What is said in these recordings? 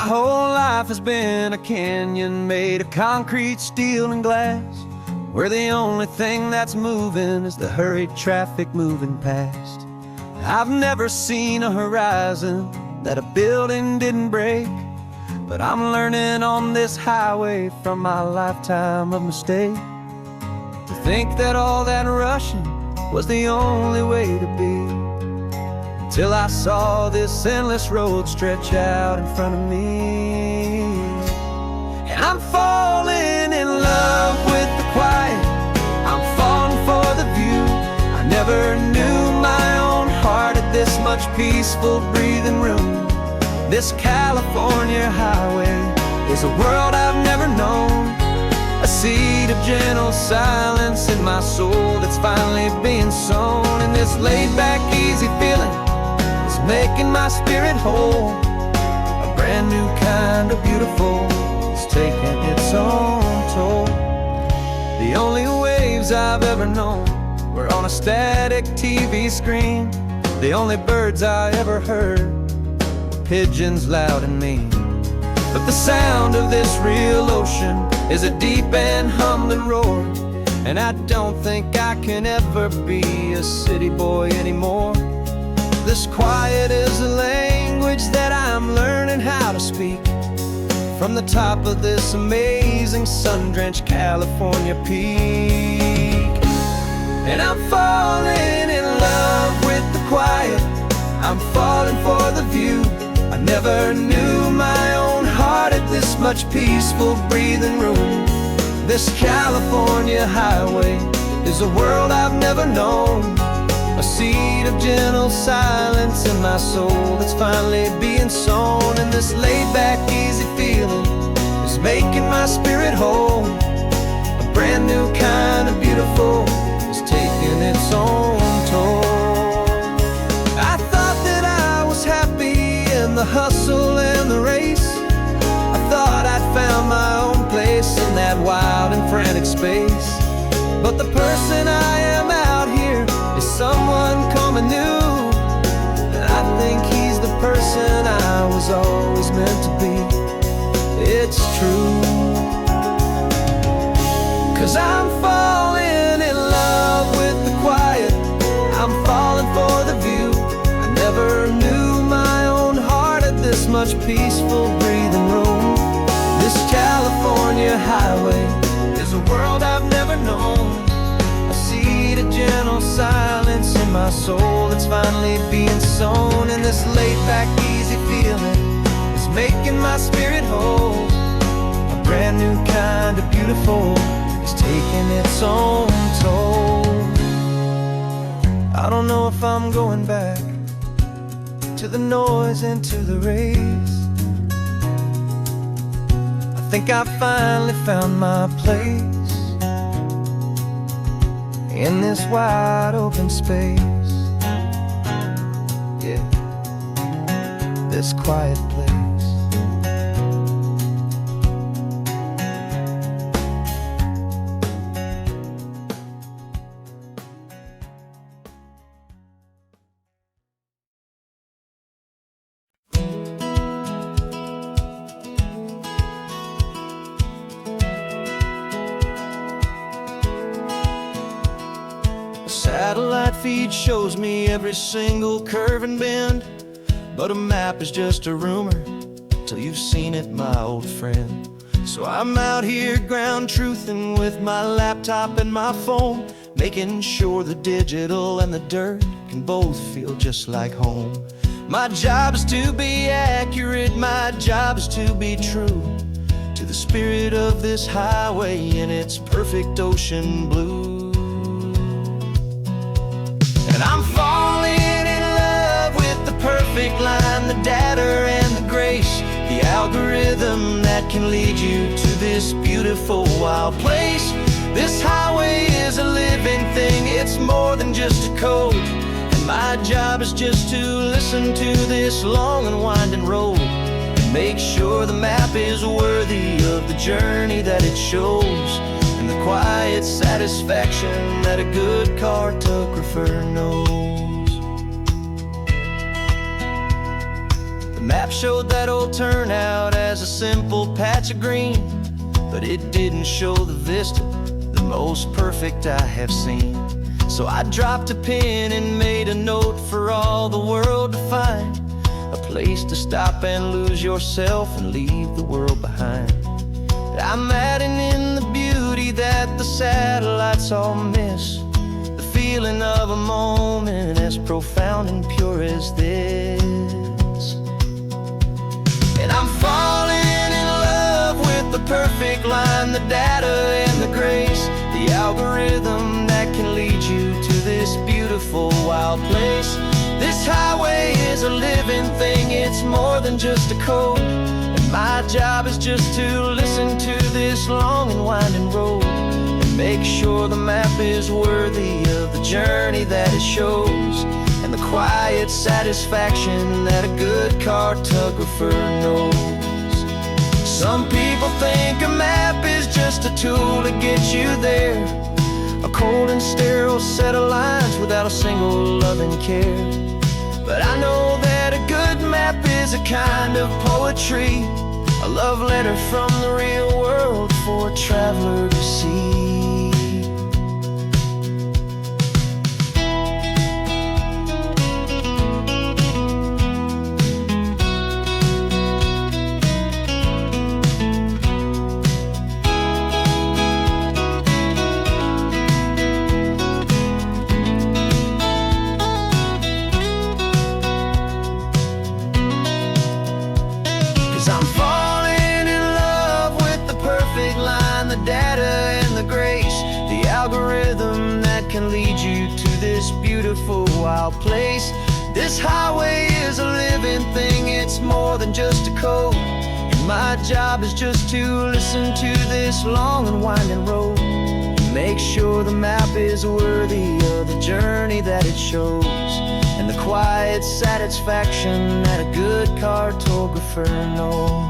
whole life has been a canyon made of concrete, steel, and glass, where the only thing that's moving is the hurried traffic moving past. I've never seen a horizon that a building didn't break, but I'm learning on this highway from my lifetime of mistakes to think that all that rushing was the only way to be, till I saw this endless road stretch out in front of me. And I'm falling in love with the quiet, I'm falling for the view. I never knew my own heart had this much peaceful breathing room. This California highway is a world I've never known, a seed of gentle silence in my soul that's finally being sown. And this laid-back, easy feeling is making my spirit whole. A brand new kind of beautiful is taking its own toll. The only waves I've ever known were on a static TV screen. The only birds I ever heard were pigeons loud and mean. But the sound of this real ocean is a deep and humbling roar, and I don't think I can ever be a city boy anymore. This quiet is a language that I'm learning how to speak from the top of this amazing sun-drenched California peak. And I'm falling in love with the quiet, I'm falling for the view. I never knew my own heart had this much peaceful breathing room. This California highway is a world I've never known, a seed of gentle silence in my soul that's finally being sown. And this laid-back, easy feeling is making my spirit whole. A brand new kind of beautiful is taking its own toll. I thought that I was happy in the hustle and the race. I thought I'd found my own place in that wild and frantic space. But the person I am out here is someone coming new, and I think he's the person I was always meant to be. It's true, 'cause I'm falling in love with the quiet, I'm falling for the view. I never knew my own heart had this much peaceful breathing room. This California highway is a world I've never known, a seed of gentle silence in my soul that's finally being sown. And this laid-back, easy feeling is making my spirit whole. A brand new kind of beautiful is taking its own toll. I don't know if I'm going back to the noise and to the race. I think I finally found my place in this wide open space. Yeah, this quiet place. Satellite feed shows me every single curve and bend, but a map is just a rumor till you've seen it, my old friend. So I'm out here ground truthing with my laptop and my phone, making sure the digital and the dirt can both feel just like home. My job is to be accurate, my job is to be true to the spirit of this highway in its perfect ocean blue. And I'm falling in love with the perfect line, the data and the grace, the algorithm that can lead you to this beautiful wild place. This highway is a living thing, it's more than just a code, and my job is just to listen to this long and winding road and make sure the map is worthy of the journey that it shows, and the quiet satisfaction that a good cartographer knows. The map showed that old turnout as a simple patch of green, but it didn't show the vista, the most perfect I have seen. So I dropped a pin and made a note for all the world to find, a place to stop and lose yourself and leave the world behind. I'm adding in the beauty that the satellites all miss, the feeling of a moment as profound and pure as this. And I'm falling in love with the perfect line, the data and the grace, the algorithm that can lead you to this beautiful wild place. This highway is a living thing, it's more than just a code, and my job is just to listen to this long and winding road and make sure the map is worthy of the journey that it shows, and the quiet satisfaction that a good cartographer knows. Some people think a map is just a tool to get you there, a cold and sterile set of lines without a single loving care. But I know that a good map is a kind of poetry, a love letter from the real world for a traveler to see. 'Cause I'm falling in love with the perfect line, the data and the grace, the algorithm that can lead you to this beautiful wild place. This highway is a living thing, it's more than just a code, and my job is just to listen to this long and winding road and make sure the map is worthy of the journey that it shows, and the quiet satisfaction that a good cartographer knows.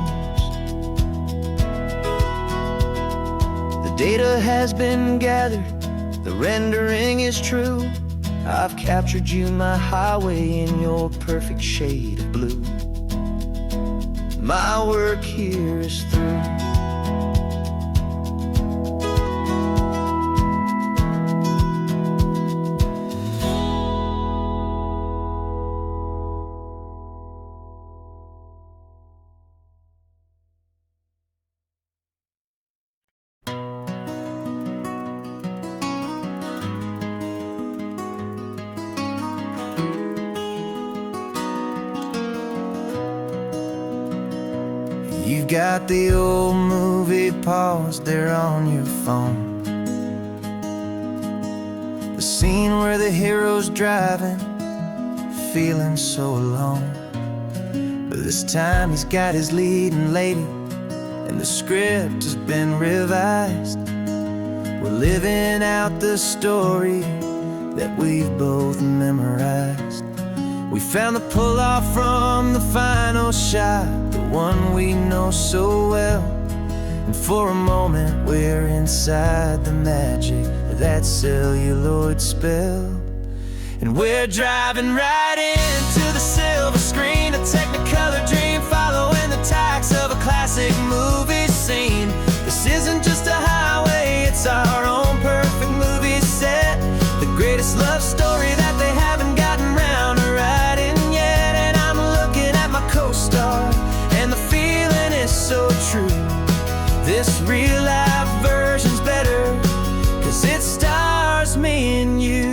The data has been gathered, the rendering is true. I've captured you, my highway, in your perfect shade of blue. My work here is through. You've got the old movie paused there on your phone, the scene where the hero's driving, feeling so alone. But this time he's got his leading lady, and the script has been revised. We're living out the story that we've both memorized. We found the pull-off from the final shot, the one we know so well. And for a moment we're inside the magic of that celluloid spell. And we're driving right into the silver screen, a technicolor dream, following the tacks of a classic movie scene. This isn't just a highway, it's our own perfect movie set, the greatest love story that they haven't gotten round to writing yet. And I'm looking at my co-star, and the feeling is so true. This real life version's better, 'cause it stars me and you.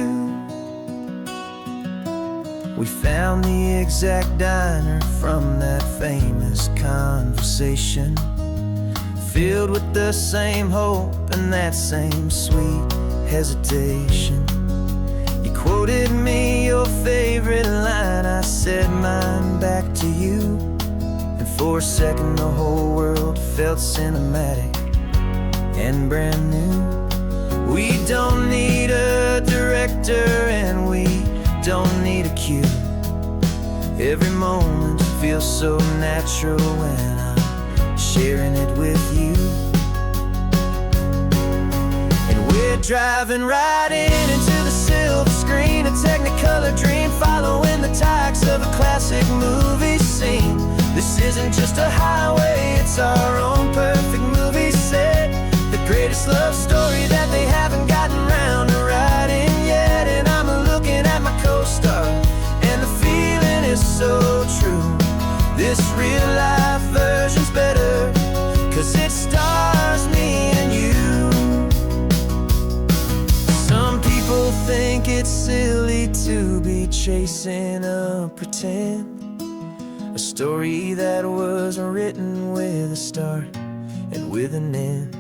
We found the exact diner from that famous conversation, filled with the same hope and that same sweet hesitation. You quoted me your favorite line, I said mine back to you, and for a second the whole world felt cinematic and brand new. We don't need a director and we don't need a cue. Every moment feels so natural when I'm sharing it with you. And we're driving right into the silver screen, a technicolor dream, following the tacks of a classic movie scene. This isn't just a highway, it's our own perfect movie set. The greatest love story that they haven't gotten round to writing yet. And I'm looking at my co-star, and the feeling is so true. This real life version's better, 'cause it stars me and you. Some people think it's silly to be chasing a pretend, a story that was written with a start and with an end.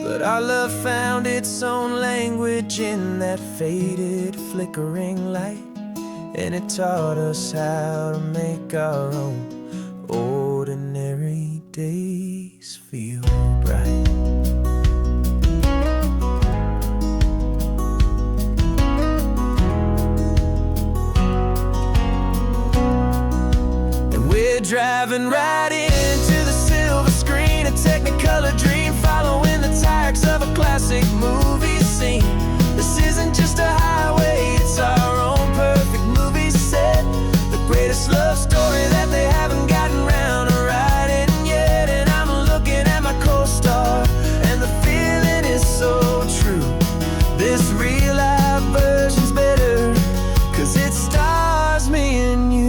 But our love found its own language in that faded, flickering light, and it taught us how to make our own ordinary days feel bright. Driving right into the silver screen, a technicolor dream, following the tacks of a classic movie scene. This isn't just a highway, it's our own perfect movie set. The greatest love story that they haven't gotten round to writing yet. And I'm looking at my co-star, and the feeling is so true. This real life version's better, 'cause it stars me and you.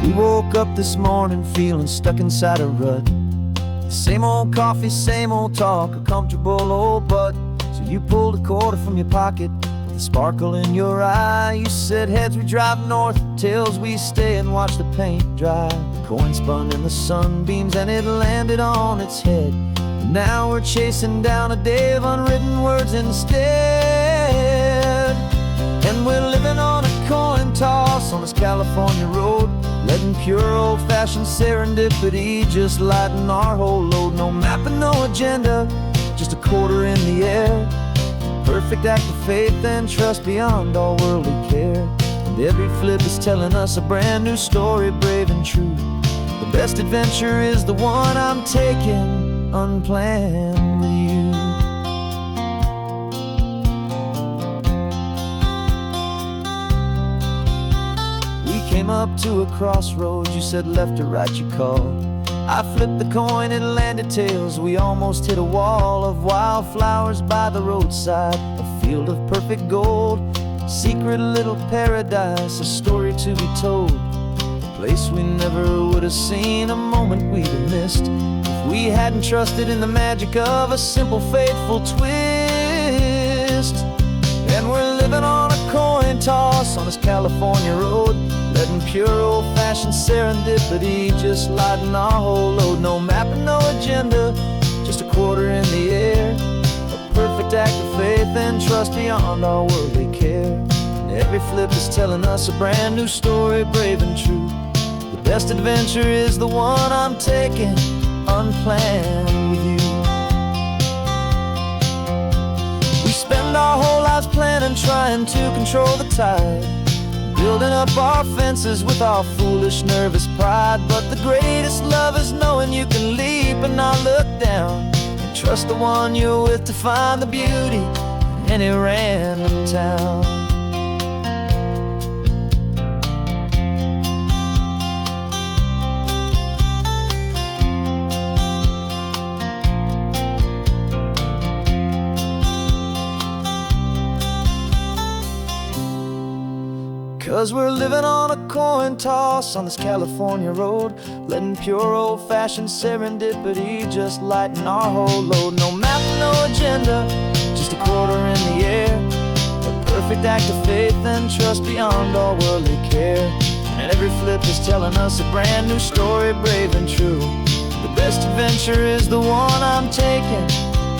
We woke up this morning feeling stuck inside a rut. Same old coffee, same old talk, a comfortable old butt. So you pulled a quarter from your pocket with a sparkle in your eye. You said, heads we drive north, tails we stay and watch the paint dry. The coin spun in the sunbeams and it landed on its head. And now we're chasing down a day of unwritten words instead. And we're living on a coin toss on this California road, letting pure old-fashioned serendipity just lighten our whole load. No map and no agenda, just a quarter in the air. Perfect act of faith and trust beyond all worldly care. And every flip is telling us a brand new story, brave and true. The best adventure is the one I'm taking unplanned with you. Came up to a crossroads, you said left or right, you called. I flipped the coin, it landed tails. We almost hit a wall of wildflowers by the roadside, a field of perfect gold, secret little paradise, a story to be told. A place we never would have seen, a moment we'd have missed if we hadn't trusted in the magic of a simple, faithful twist. And we're living on a coin toss on this California road, letting pure old-fashioned serendipity just lighten our whole load. No map and no agenda, just a quarter in the air. A perfect act of faith and trust beyond our worldly care. And every flip is telling us a brand new story, brave and true. The best adventure is the one I'm taking unplanned with you. We spend our whole lives planning, trying to control the tide, building up our fences with our foolish, nervous pride. But the greatest love is knowing you can leap and not look down, and trust the one you're with to find the beauty in any random town. 'Cause we're living on a coin toss on this California road, letting pure old-fashioned serendipity just lighten our whole load. No map, no agenda, just a quarter in the air. A perfect act of faith and trust beyond all worldly care. And every flip is telling us a brand new story, brave and true. The best adventure is the one I'm taking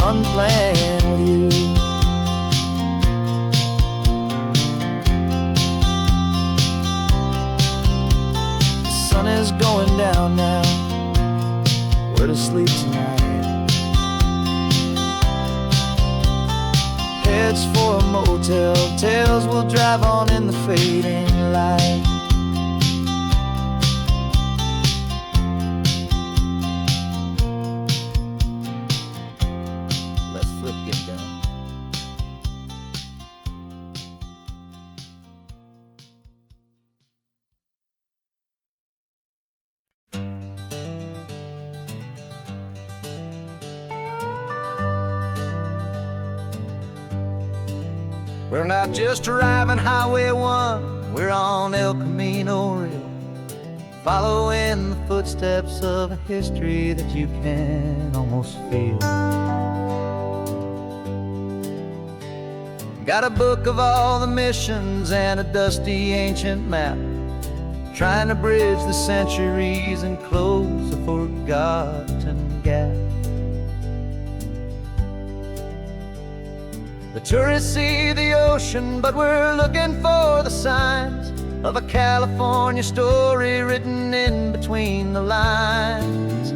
unplanned with you. looks for a motel. Tales will drive on in the fading light. Let's flip get done. We're not just driving Highway 1, we're on El Camino Real, following the footsteps of a history that you can almost feel. Got a book of all the missions and a dusty ancient map, trying to bridge the centuries and close a forgotten gap. The tourists see the ocean, but we're looking for the signs of a California story written in between the lines.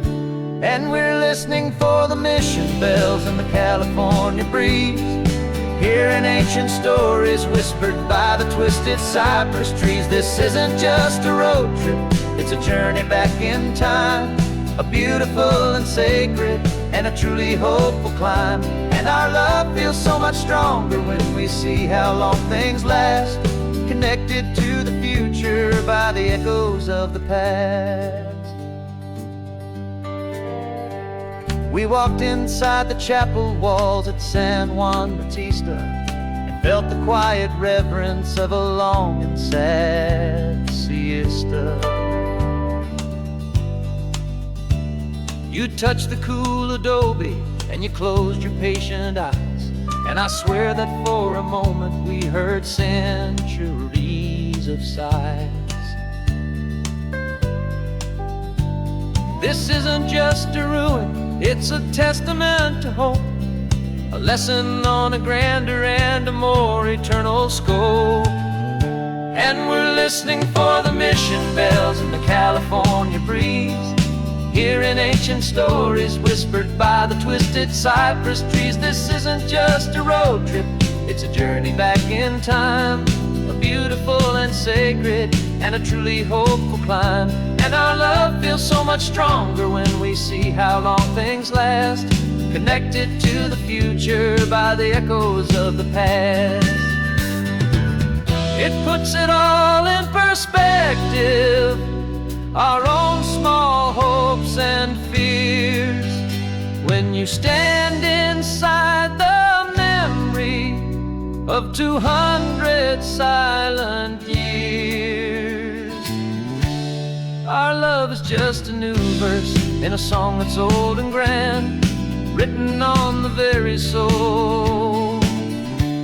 And we're listening for the mission bells in the California breeze, hearing ancient stories whispered by the twisted cypress trees. This isn't just a road trip, it's a journey back in time, a beautiful and sacred and a truly hopeful climb. And our love feels so much stronger when we see how long things last, connected to the future by the echoes of the past. We walked inside the chapel walls at San Juan Bautista and felt the quiet reverence of a long and sad siesta. You touched the cool adobe and you closed your patient eyes, and I swear that for a moment we heard centuries of sighs. This isn't just a ruin, it's a testament to hope, a lesson on a grander and a more eternal scope. And we're listening for the mission bells in the California breeze, hearing ancient stories whispered by the twisted cypress trees. This isn't just a road trip, it's a journey back in time, a beautiful and sacred and a truly hopeful climb. And our love feels so much stronger when we see how long things last, connected to the future by the echoes of the past. It puts it all in perspective, our own small hopes and fears, when you stand inside the memory of 200 silent years. Our love is just a new verse in a song that's old and grand, written on the very soul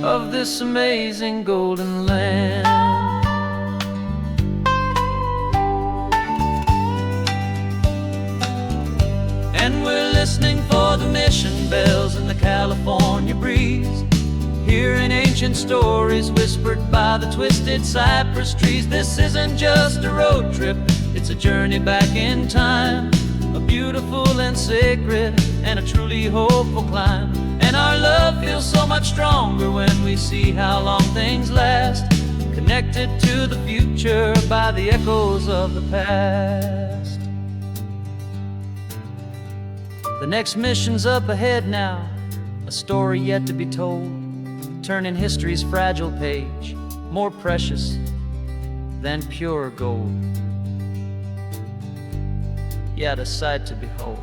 of this amazing golden land. And we're listening for the mission bells in the California breeze, hearing ancient stories whispered by the twisted cypress trees. This isn't just a road trip, it's a journey back in time, a beautiful and sacred and a truly hopeful climb. And our love feels so much stronger when we see how long things last, connected to the future by the echoes of the past. The next mission's up ahead now, a story yet to be told, turning history's fragile page more precious than pure gold. Yet a sight to behold.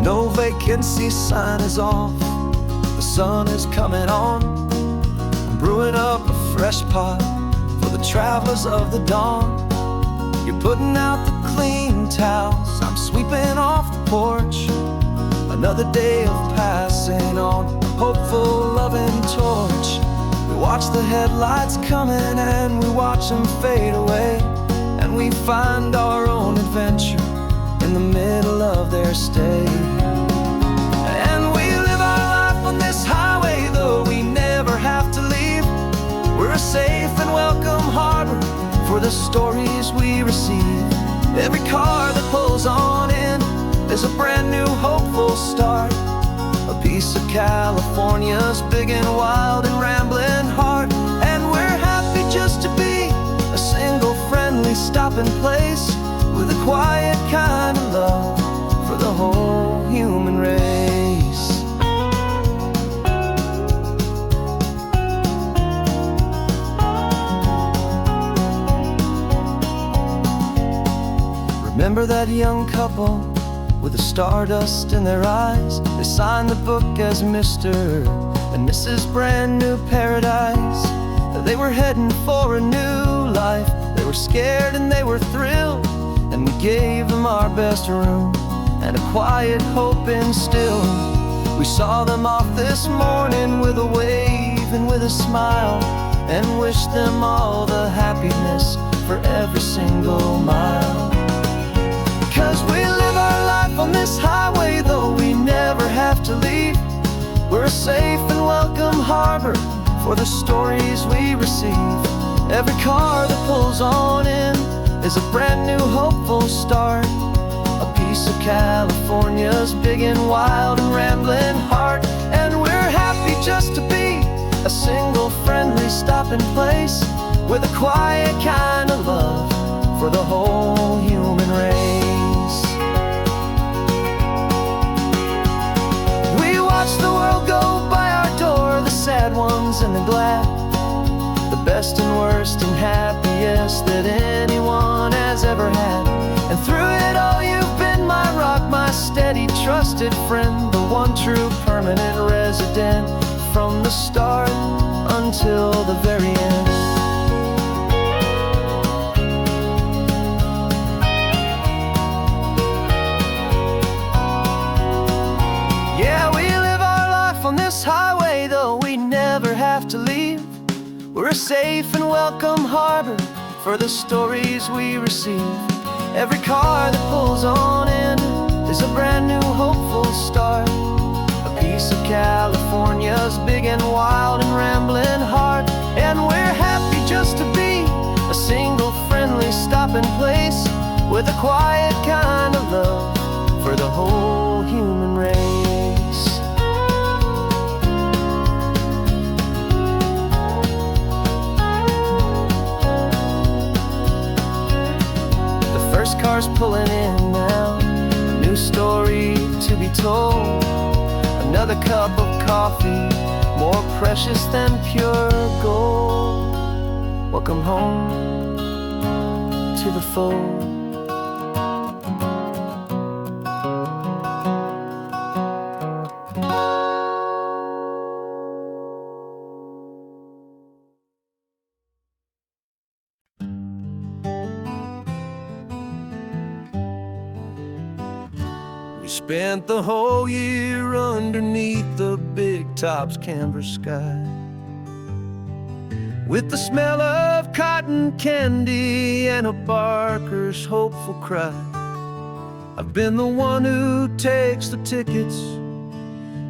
No vacancy sign is off, the sun is coming on. I'm brewing up a fresh pot for the travelers of the dawn. You're putting out the clean towels, I'm sweeping off the porch. Another day of passing on, a hopeful, loving torch. We watch the headlights coming and we watch them fade away, and we find our own adventure in the middle of their stay. And we live our life on this highway, though we never have to leave. We're a safe and welcome harbor for the stories we receive. Every car that pulls on in is a brand new hopeful start, a piece of California's big and wild and rambling heart. And we're happy just to be a single friendly stopping place, with a quiet kind of love for the whole human race. Remember that young couple with the stardust in their eyes? They signed the book as Mr. and Mrs. Brand New Paradise. They were heading for a new life. They were scared and they were thrilled, and we gave them our best room and a quiet hope instilled. We saw them off this morning with a wave and with a smile, and wished them all the happiness for every single mile. 'Cause we live our life on this highway, though we never have to leave. We're a safe and welcome harbor for the stories we receive. Every car that pulls on in is a brand new hopeful start, a piece of California's big and wild and rambling heart. And we're happy just to be a single friendly stopping place, with a quiet kind of love for the whole human race. We watch the world go by our door, the sad ones and the glad, the best and worst and happiest that anyone has ever had. And through it all you've been my rock, my steady trusted friend, the one true permanent resident, from the start until the very end. Yeah, we live our life on this highway, though we never have to leave. We're a safe and welcome harbor for the stories we receive. Every car that pulls on in is a brand new hopeful start, a piece of California's big and wild and rambling heart. And we're happy just to be a single friendly stopping place, with a quiet kind of love for the whole human race. Cars pulling in now, a new story to be told, another cup of coffee more precious than pure gold. Welcome home to the fold. Spent the whole year underneath the big top's canvas sky, with the smell of cotton candy and a barker's hopeful cry. I've been the one who takes the tickets,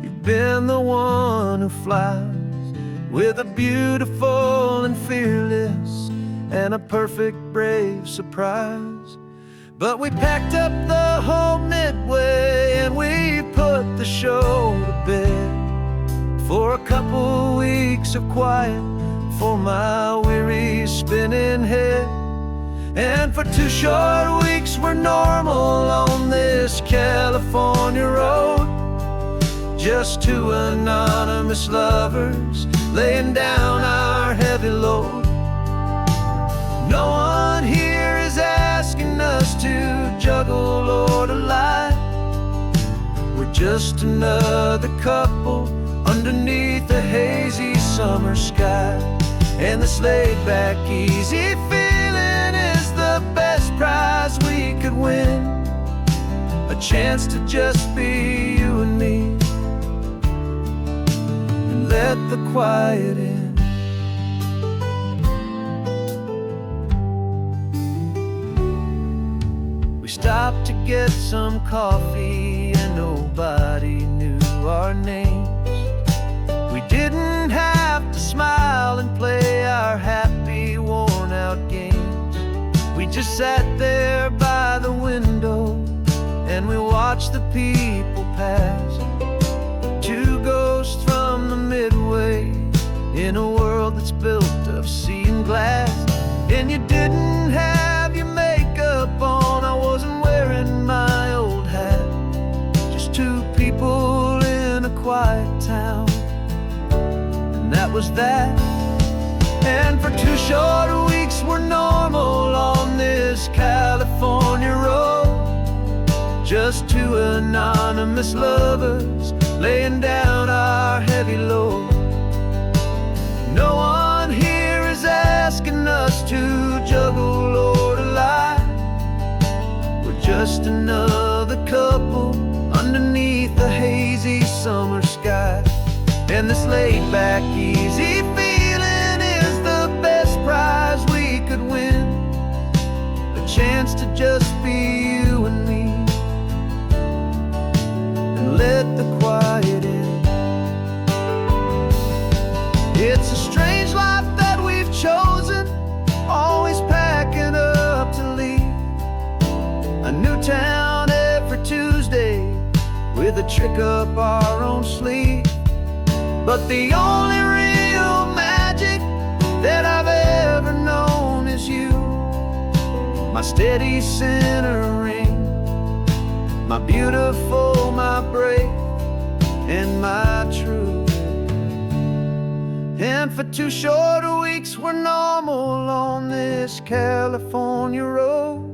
you've been the one who flies, with a beautiful and fearless and a perfect brave surprise. But we packed up the whole Midway and we put the show to bed, for a couple weeks of quiet for my weary spinning head. And for 2 short weeks we're normal on this California road, just 2 anonymous lovers laying down our heavy load. No one here is asking us to juggle or to lie. We're just another couple underneath the hazy summer sky. And this laid-back, easy feeling is the best prize we could win, a chance to just be you and me, and let the quiet in. get some coffee and nobody knew our names. We didn't have to smile and play our happy, worn-out games. We just sat there by the window and we watched the people pass. Two ghosts from the Midway in a world that's built of sea and glass. And you didn't have your makeup on, I wasn't wearing my old hat. Just two people in a quiet town, and that was that. And for 2 short weeks we're normal on this California road. Just two anonymous lovers laying down our heavy load. No one here is asking us to juggle or to lie. We're just another couple underneath the hazy summer sky. And this laid-back, easy feeling is the best prize we could win. A chance to just be you and me, and let the quiet in. It's a strange life that we've chosen, always packing up to leave. A new town every Tuesday with a trick up our own sleeve. But the only real magic that I've ever known is you, my steady centering, my beautiful, my brave, and my true. And for 2 short weeks we're normal on this California road.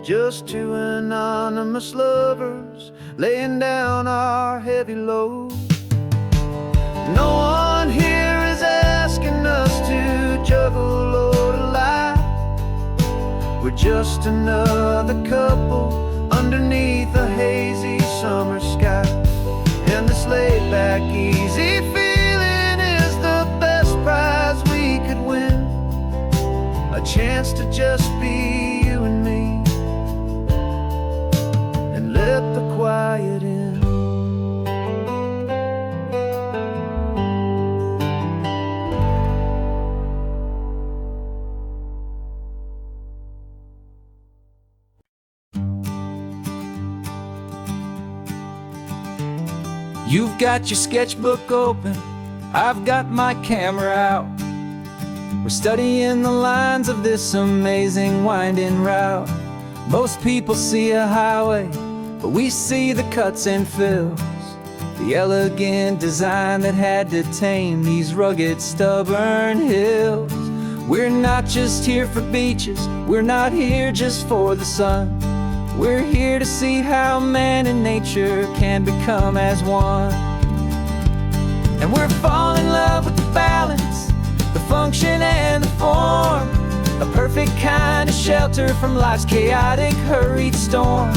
Just two anonymous lovers laying down our heavy load. No one here is asking us to juggle or to lie. We're just another couple underneath a hazy summer sky. And this laid-back, easy feeling is the best prize we could win. A chance to just be you and me, and let the quiet in. You've got your sketchbook open, I've got my camera out. We're studying the lines of this amazing winding route. Most people see a highway, but we see the cuts and fills, the elegant design that had to tame these rugged, stubborn hills. We're not just here for beaches, we're not here just for the sun. We're here to see how man and nature can become as one. And we're falling in love with the balance, the function and the form, a perfect kind of shelter from life's chaotic, hurried storm.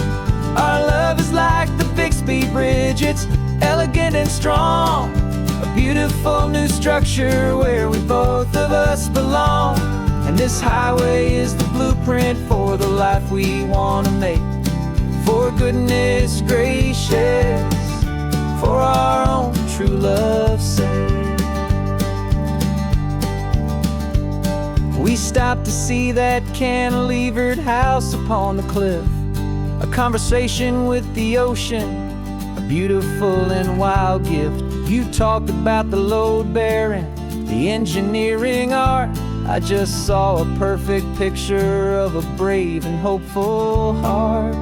Our love is like the Bixby Bridge, it's elegant and strong, a beautiful new structure where we both of us belong. And this highway is the blueprint for the life we want to make. For goodness gracious, for our own true love's sake. We stopped to see that cantilevered house upon the cliff, a conversation with the ocean, a beautiful and wild gift. You talked about the load bearing, the engineering art. I just saw a perfect picture of a brave and hopeful heart.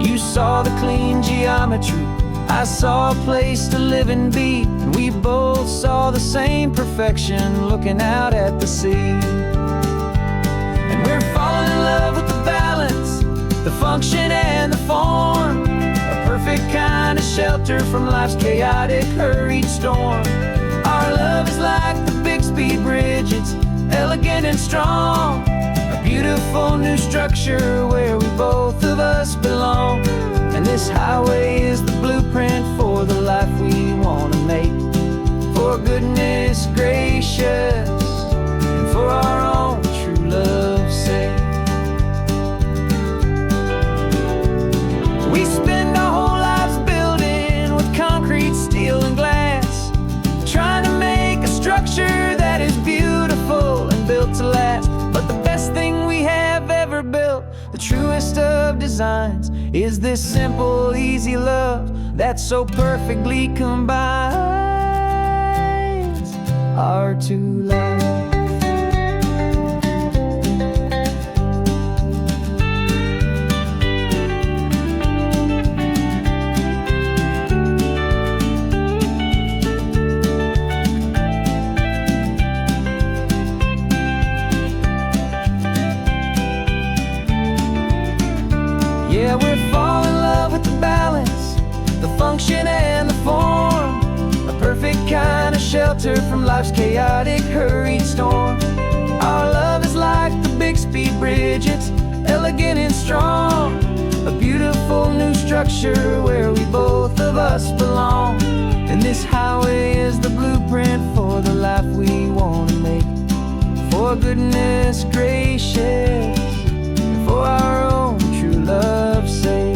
You saw the clean geometry, I saw a place to live and be, and we both saw the same perfection looking out at the sea. And we're falling in love with the balance, the function and the form, a perfect kind of shelter from life's chaotic, hurried storm. Our love is like the Bixby Bridge, it's elegant and strong, a beautiful new structure where we both of us belong. And this highway is the blueprint for the life we want to make. For goodness gracious, and for our own true love's sake. of designs is this simple, easy love that so perfectly combines our two lives. Yeah, we're falling in love with the balance, the function and the form, a perfect kind of shelter from life's chaotic, hurried storm. Our love is like the Bixby Bridge, it's elegant and strong, a beautiful new structure where we both of us belong. And this highway is the blueprint for the life we want to make. For goodness gracious, and for our own true love's sake.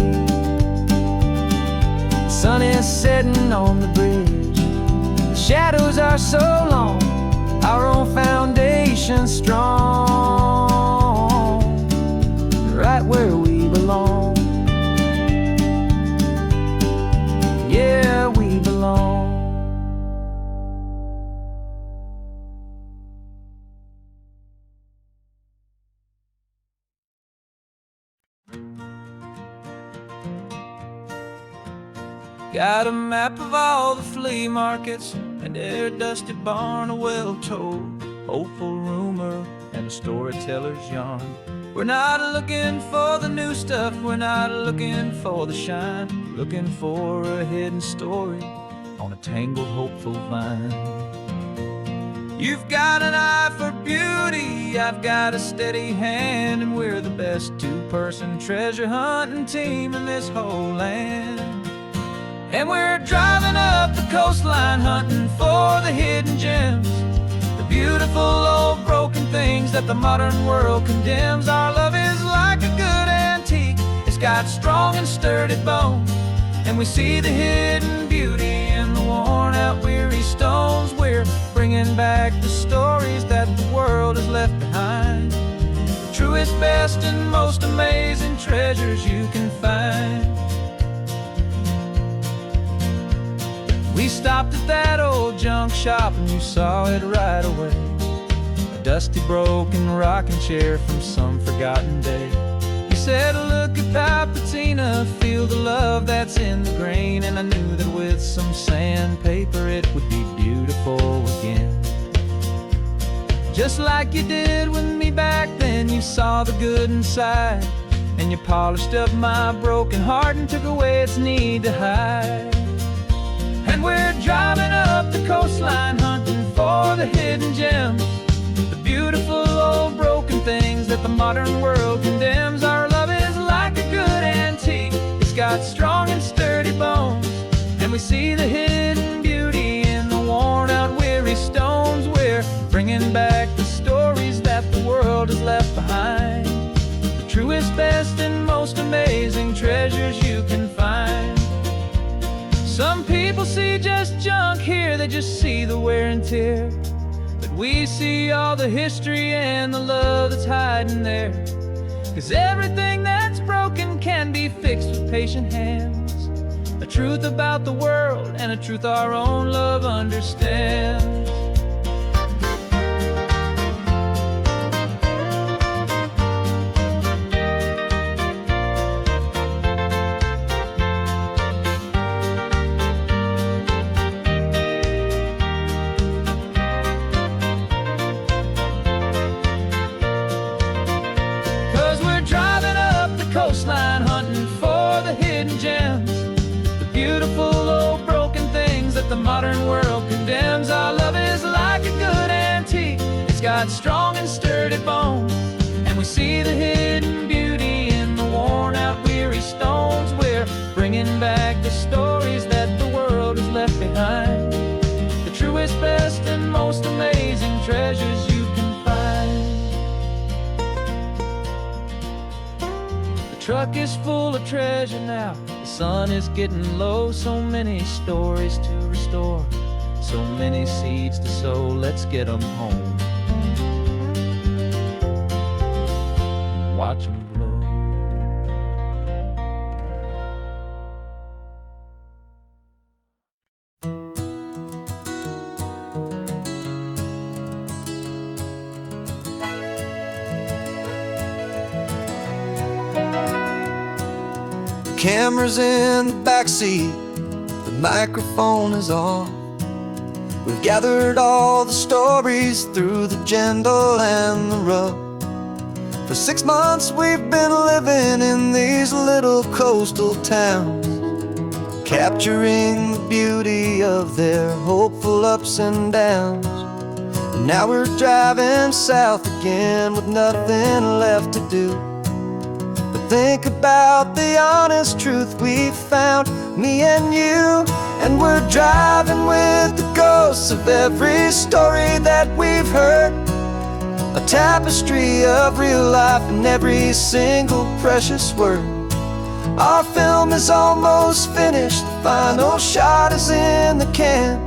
The sun is setting on the bridge, the shadows are so long, our own foundation strong, right where we belong. Yeah, we belong. Got a map of all the flea markets, and their dusty barn, a well-told, hopeful rumor, and a storyteller's yarn. We're not looking for the new stuff, we're not looking for the shine, looking for a hidden story on a tangled, hopeful vine. You've got an eye for beauty, I've got a steady hand, and we're the best two-person treasure hunting team in this whole land. And we're driving up the coastline hunting for the hidden gems, the beautiful old broken things that the modern world condemns. Our love is like a good antique, it's got strong and sturdy bones, and we see the hidden beauty in the worn out weary stones. We're bringing back the stories that the world has left behind, the truest, best, and most amazing treasures you can find. We stopped at that old junk shop and you saw it right away, a dusty, broken rocking chair from some forgotten day. You said, look at Papatina, feel the love that's in the grain, and I knew that with some sandpaper it would be beautiful again. Just like you did with me back then, you saw the good inside, and you polished up my broken heart and took away its need to hide. And we're driving up the coastline hunting for the hidden gems, the beautiful old broken things that the modern world condemns. Our love is like a good antique, it's got strong and sturdy bones, and we see the hidden beauty in the worn out weary stones. We're bringing back the stories that the world has left behind, the truest, best, and most amazing treasures you can find. Some people see just junk here, they just see the wear and tear, but we see all the history and the love that's hiding there. 'Cause everything that's broken can be fixed with patient hands, a truth about the world and a truth our own love understands. Coastline hunting for the hidden gems, the beautiful old broken things that the modern world condemns. Our love is like a good antique, it's got strong and sturdy bones, and we see the hidden beauty in the worn out weary stones. We're bringing back the stories that the world has left behind, the truest, best, and most amazing treasures you can find. Truck is full of treasure now, the sun is getting low. So many stories to restore, so many seeds to sow. Let's get them home, watch them blow. camera's in the backseat, the microphone is on. We've gathered all the stories through the gentle and the rough. For 6 months we've been living in these little coastal towns, capturing the beauty of their hopeful ups and downs. And now we're driving south again with nothing left to do but think about the honest truth we found, me and you. And we're driving with the ghosts of every story that we've heard, a tapestry of real life in every single precious word. Our film is almost finished, the final shot is in the can,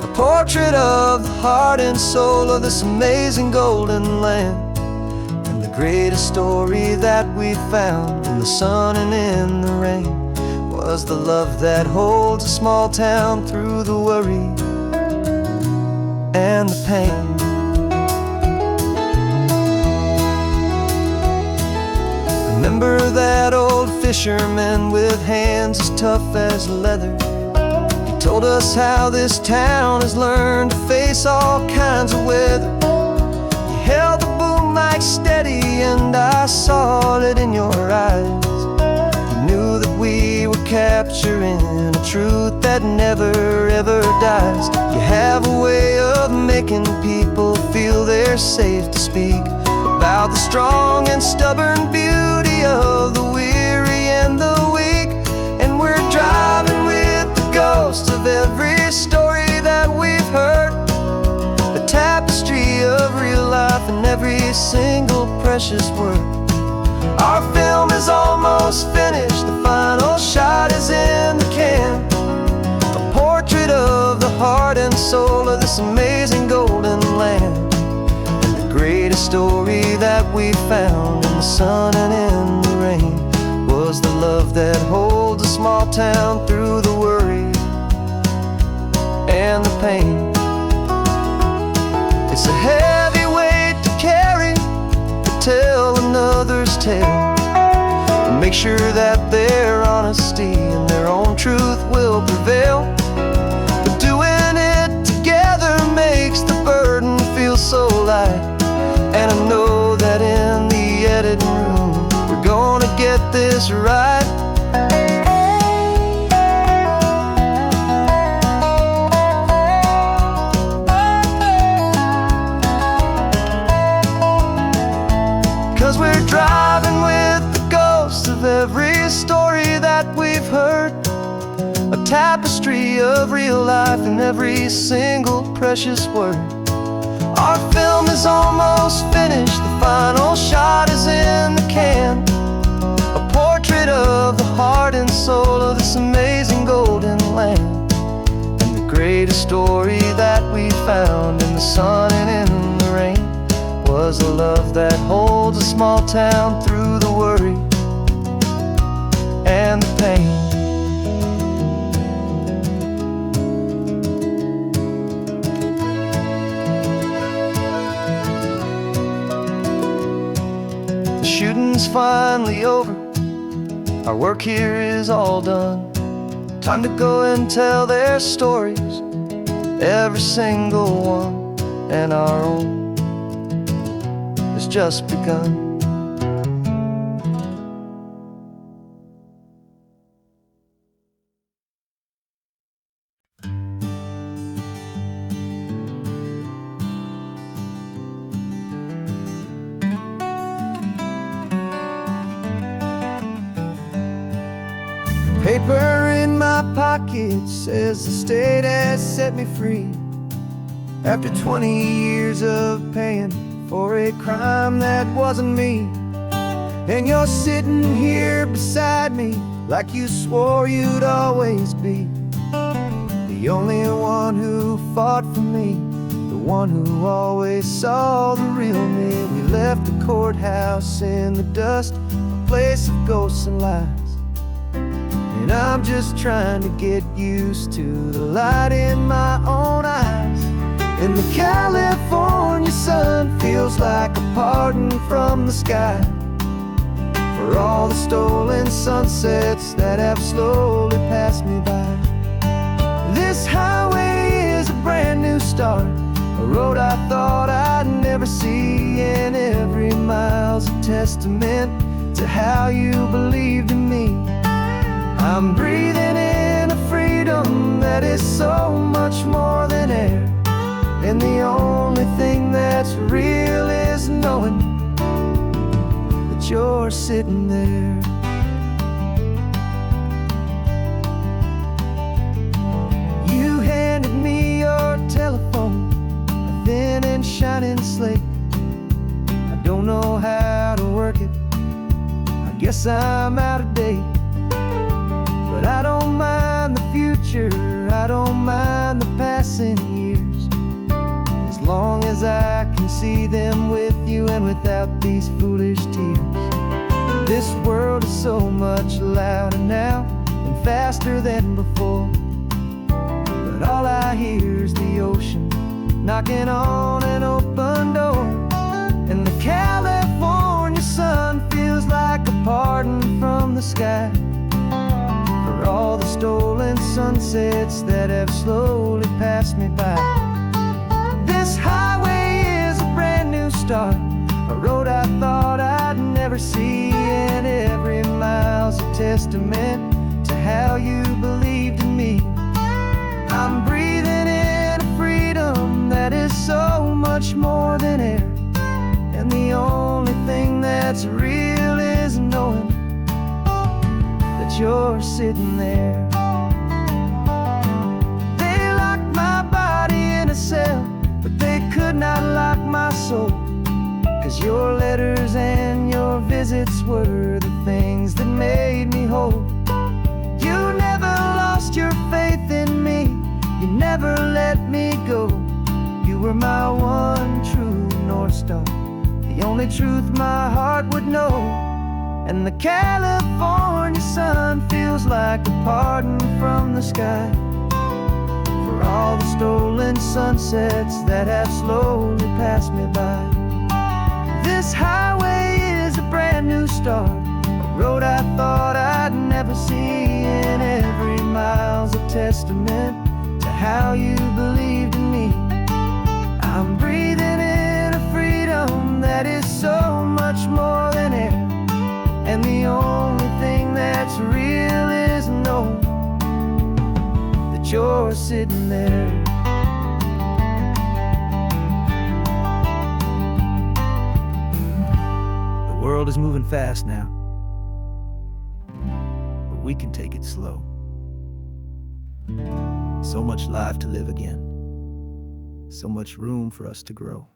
a portrait of the heart and soul of this amazing golden land. And the greatest story that we found in the sun and in the rain was the love that holds a small town through the worry and the pain. Remember that old fisherman with hands as tough as leather? He told us how this town has learned to face all kinds of weather. You held the boom mic steady and I saw it in your eyes. Knew that we were capturing a truth that never ever dies. You have a way of making people feel they're safe to speak about the strong and stubborn beauty of the weary and the weak. And we're driving with the ghosts of every story that we've heard, a tapestry of real life in every single precious word. Our film is almost finished, the final shot is in the can, a portrait of the heart and soul of this amazing golden land. And the greatest story that we found in the sun and in the rain was the love that holds a small town through the worry and the pain. It's a heavy weight to carry, to tell another's tale, and make sure that their honesty and their own truth will prevail. But doing it together makes the burden feel so light. And I know that in the editing room we're gonna get this right. 'Cause we're driving with the ghosts of every story that we've heard, a tapestry of real life in every single precious word. Our film is almost finished, the final shot is in the can, a portrait of the heart and soul of this amazing golden land. And the greatest story that we found in the sun and in the rain was a love that holds a small town through the worry and the pain. The shooting's finally over, our work here is all done. Time to go and tell their stories, every single one, and our own has just begun. Paper in my pocket says the state has set me free after 20 years of paying for a crime that wasn't me. And you're sitting here beside me like you swore you'd always be the only one who fought for me, the one who always saw the real me. We left the courthouse in the dust, a place of ghosts and lies. And I'm just trying to get used to the light in my own eyes. And the California sun feels like a pardon from the sky for all the stolen sunsets that have slowly passed me by. This highway is a brand new start, a road I thought I'd never see, and every mile's a testament to how you believed in me. I'm breathing in a freedom that is so much more than air, and the only thing that's real is knowing that you're sitting there. You handed me your telephone, a thin and shining slate. I don't know how to work it, I guess I'm out of date. But I don't mind the future, I don't mind the passing years, as long as I can see them with you and without these foolish tears. This world is so much louder now and faster than before, but all I hear is the ocean knocking on an open door. And the California sun feels like a pardon from the sky for all the stolen sunsets that have slowly passed me by. This highway is a brand new start, a road I thought I'd never see, and every mile's a testament to how you believed in me. I'm breathing in a freedom that is so much more than air, and the only thing that's real is knowing that you're sitting there. They locked my body in a cell, but they could not lock my soul, 'cause your letters and your visits were the things that made me whole. You never lost your faith in me, you never let me go. You were my one true North Star, the only truth my heart would know. And the California sun feels like a pardon from the sky for all the stolen sunsets that have slowly passed me by. This highway is a brand new start, a road I thought I'd never see, and every mile's a testament to how you believed in me. I'm breathing in a freedom that is so much more than air, and the only thing that's real is knowing that you're sitting there. The world is moving fast now, but we can take it slow. So much life to live again, so much room for us to grow.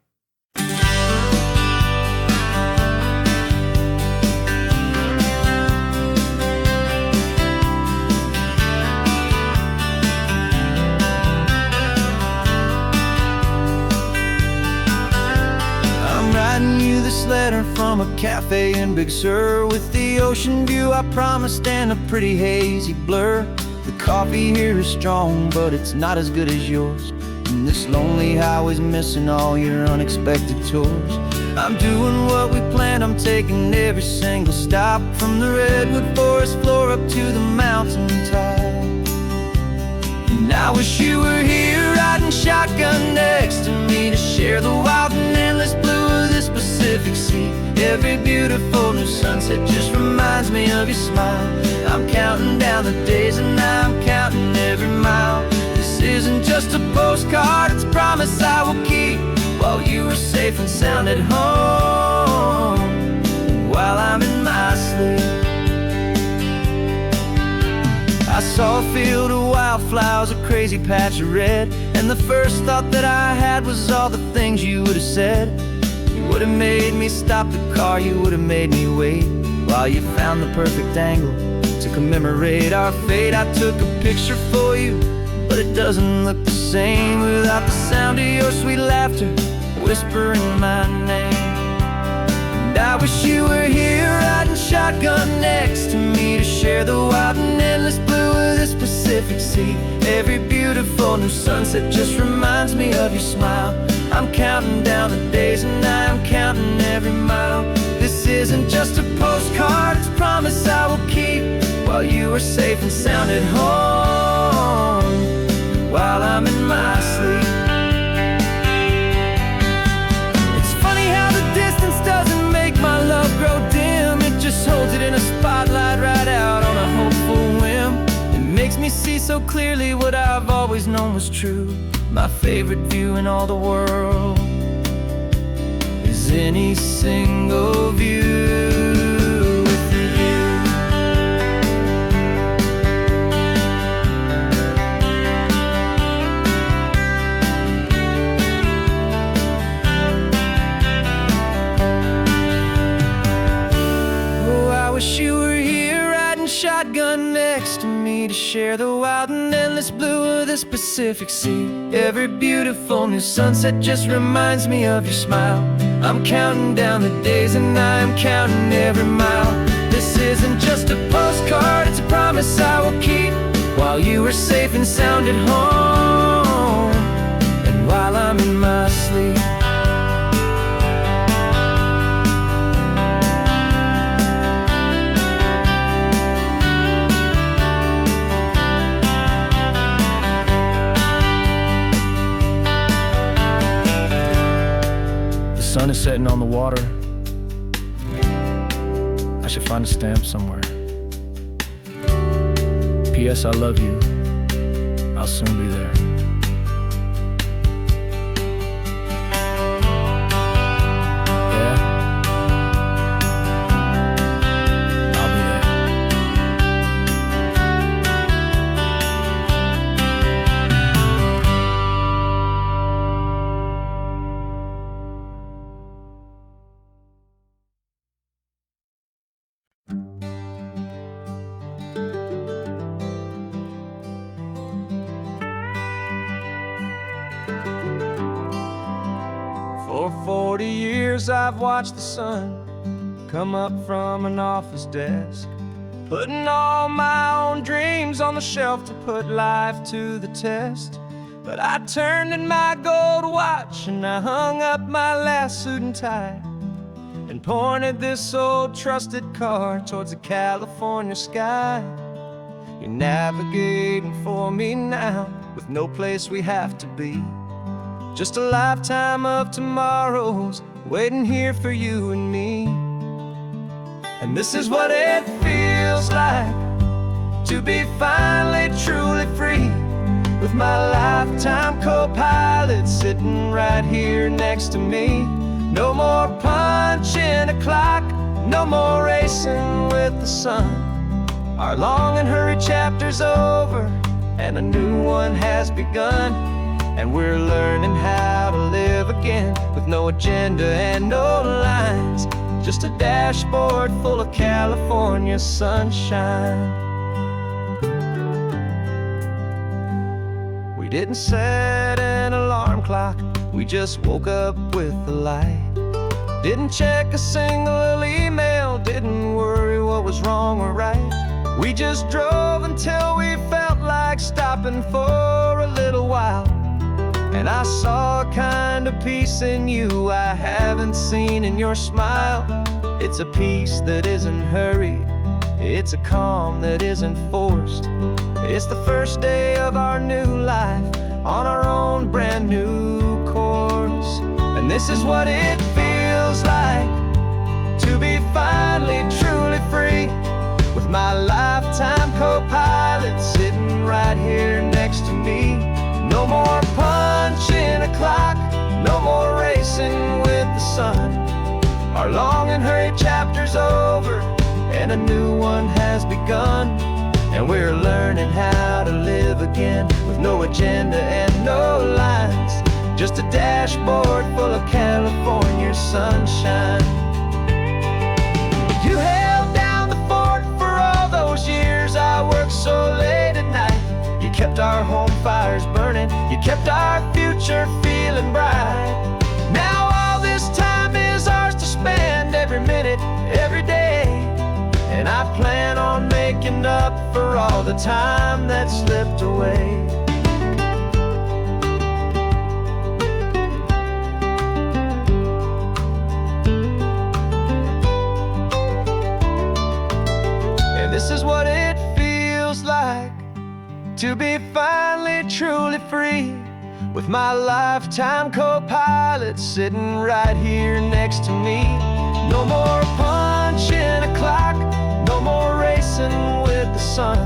Writing you this letter from a cafe in Big Sur, with the ocean view I promised and a pretty hazy blur. The coffee here is strong, but it's not as good as yours, and this lonely highway's missing all your unexpected tours. I'm doing what we planned, I'm taking every single stop, from the redwood forest floor up to the mountain top. And I wish you were here riding shotgun next to me to share the wild and endless blue of this Pacific Sea. Every beautiful new sunset just reminds me of your smile. I'm counting down the days and I'm counting every mile. This isn't just a postcard, it's a promise I will keep, while you are safe and sound at home, while I'm in my sleep. I saw a field of wildflowers, a crazy patch of red, and the first thought that I had was all the things you would have said. You would have made me stop the car, you would have made me wait, while you found the perfect angle to commemorate our fate. I took a picture for you, but it doesn't look the same without the sound of your sweet laughter whispering my name. And I wish you were here riding shotgun next to me to share the wild and endless blue of this Pacific Sea. Every beautiful new sunset just reminds me of your smile. I'm counting down the days and I'm counting every mile. This isn't just a postcard, promise I will keep while you are safe and sound at home, while I'm in my sleep. It's funny how the distance doesn't make my love grow dim. It just holds it in a spotlight right out on a hopeful whim. It makes me see so clearly what I've always known was true. My favorite view in all the world is any single view. I wish you were here riding shotgun next to me, to share the wild and endless blue of this Pacific Sea. Every beautiful new sunset just reminds me of your smile. I'm counting down the days and I am counting every mile. This isn't just a postcard, it's a promise I will keep while you are safe and sound at home, and while I'm in my sleep. The sun is setting on the water. I should find a stamp somewhere. P.S. I love you. I'll soon be there. Yeah? I'll be there. For 40 years I've watched the sun come up from an office desk, putting all my own dreams on the shelf to put life to the test. But I turned in my gold watch and I hung up my last suit and tie, and pointed this old trusted car towards the California sky. You're navigating for me now, with no place we have to be. Just a lifetime of tomorrows waiting here for you and me. And this is what it feels like to be finally truly free, with my lifetime co-pilot sitting right here next to me. No more punching a clock, no more racing with the sun. Our long and hurried chapter's over and a new one has begun. And we're learning how to live again, with no agenda and no lines, just a dashboard full of California sunshine. We didn't set an alarm clock, we just woke up with the light. Didn't check a single email, didn't worry what was wrong or right. We just drove until we felt like stopping for a little while. And I saw a kind of peace in you I haven't seen in your smile. It's a peace that isn't hurried, it's a calm that isn't forced. It's the first day of our new life on our own brand new course. And this is what it feels like to be finally truly free, with my lifetime co-pilot sitting right here next to me. No more punching a clock, no more racing with the sun. Our long and hurried chapter's over and a new one has begun. And we're learning how to live again, with no agenda and no lines, just a dashboard full of California sunshine. You held down the fort for all those years I worked so late at night. You kept our home fires burning, you kept our future feeling bright. Now all this time is ours to spend, every minute, every day. And I plan on making up for all the time that slipped away. to be finally truly free, with my lifetime co-pilot sitting right here next to me. No more punching a clock, no more racing with the sun.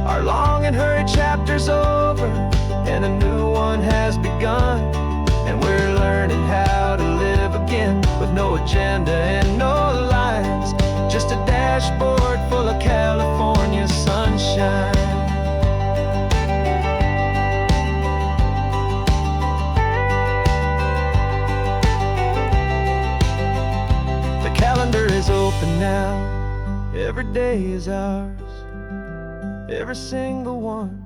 Our long and hurried chapter's over, and a new one has begun. And we're learning how to live again, with no agenda and no lines, just a dashboard full of California sunshine. The calendar is open now, every day is ours, every single one,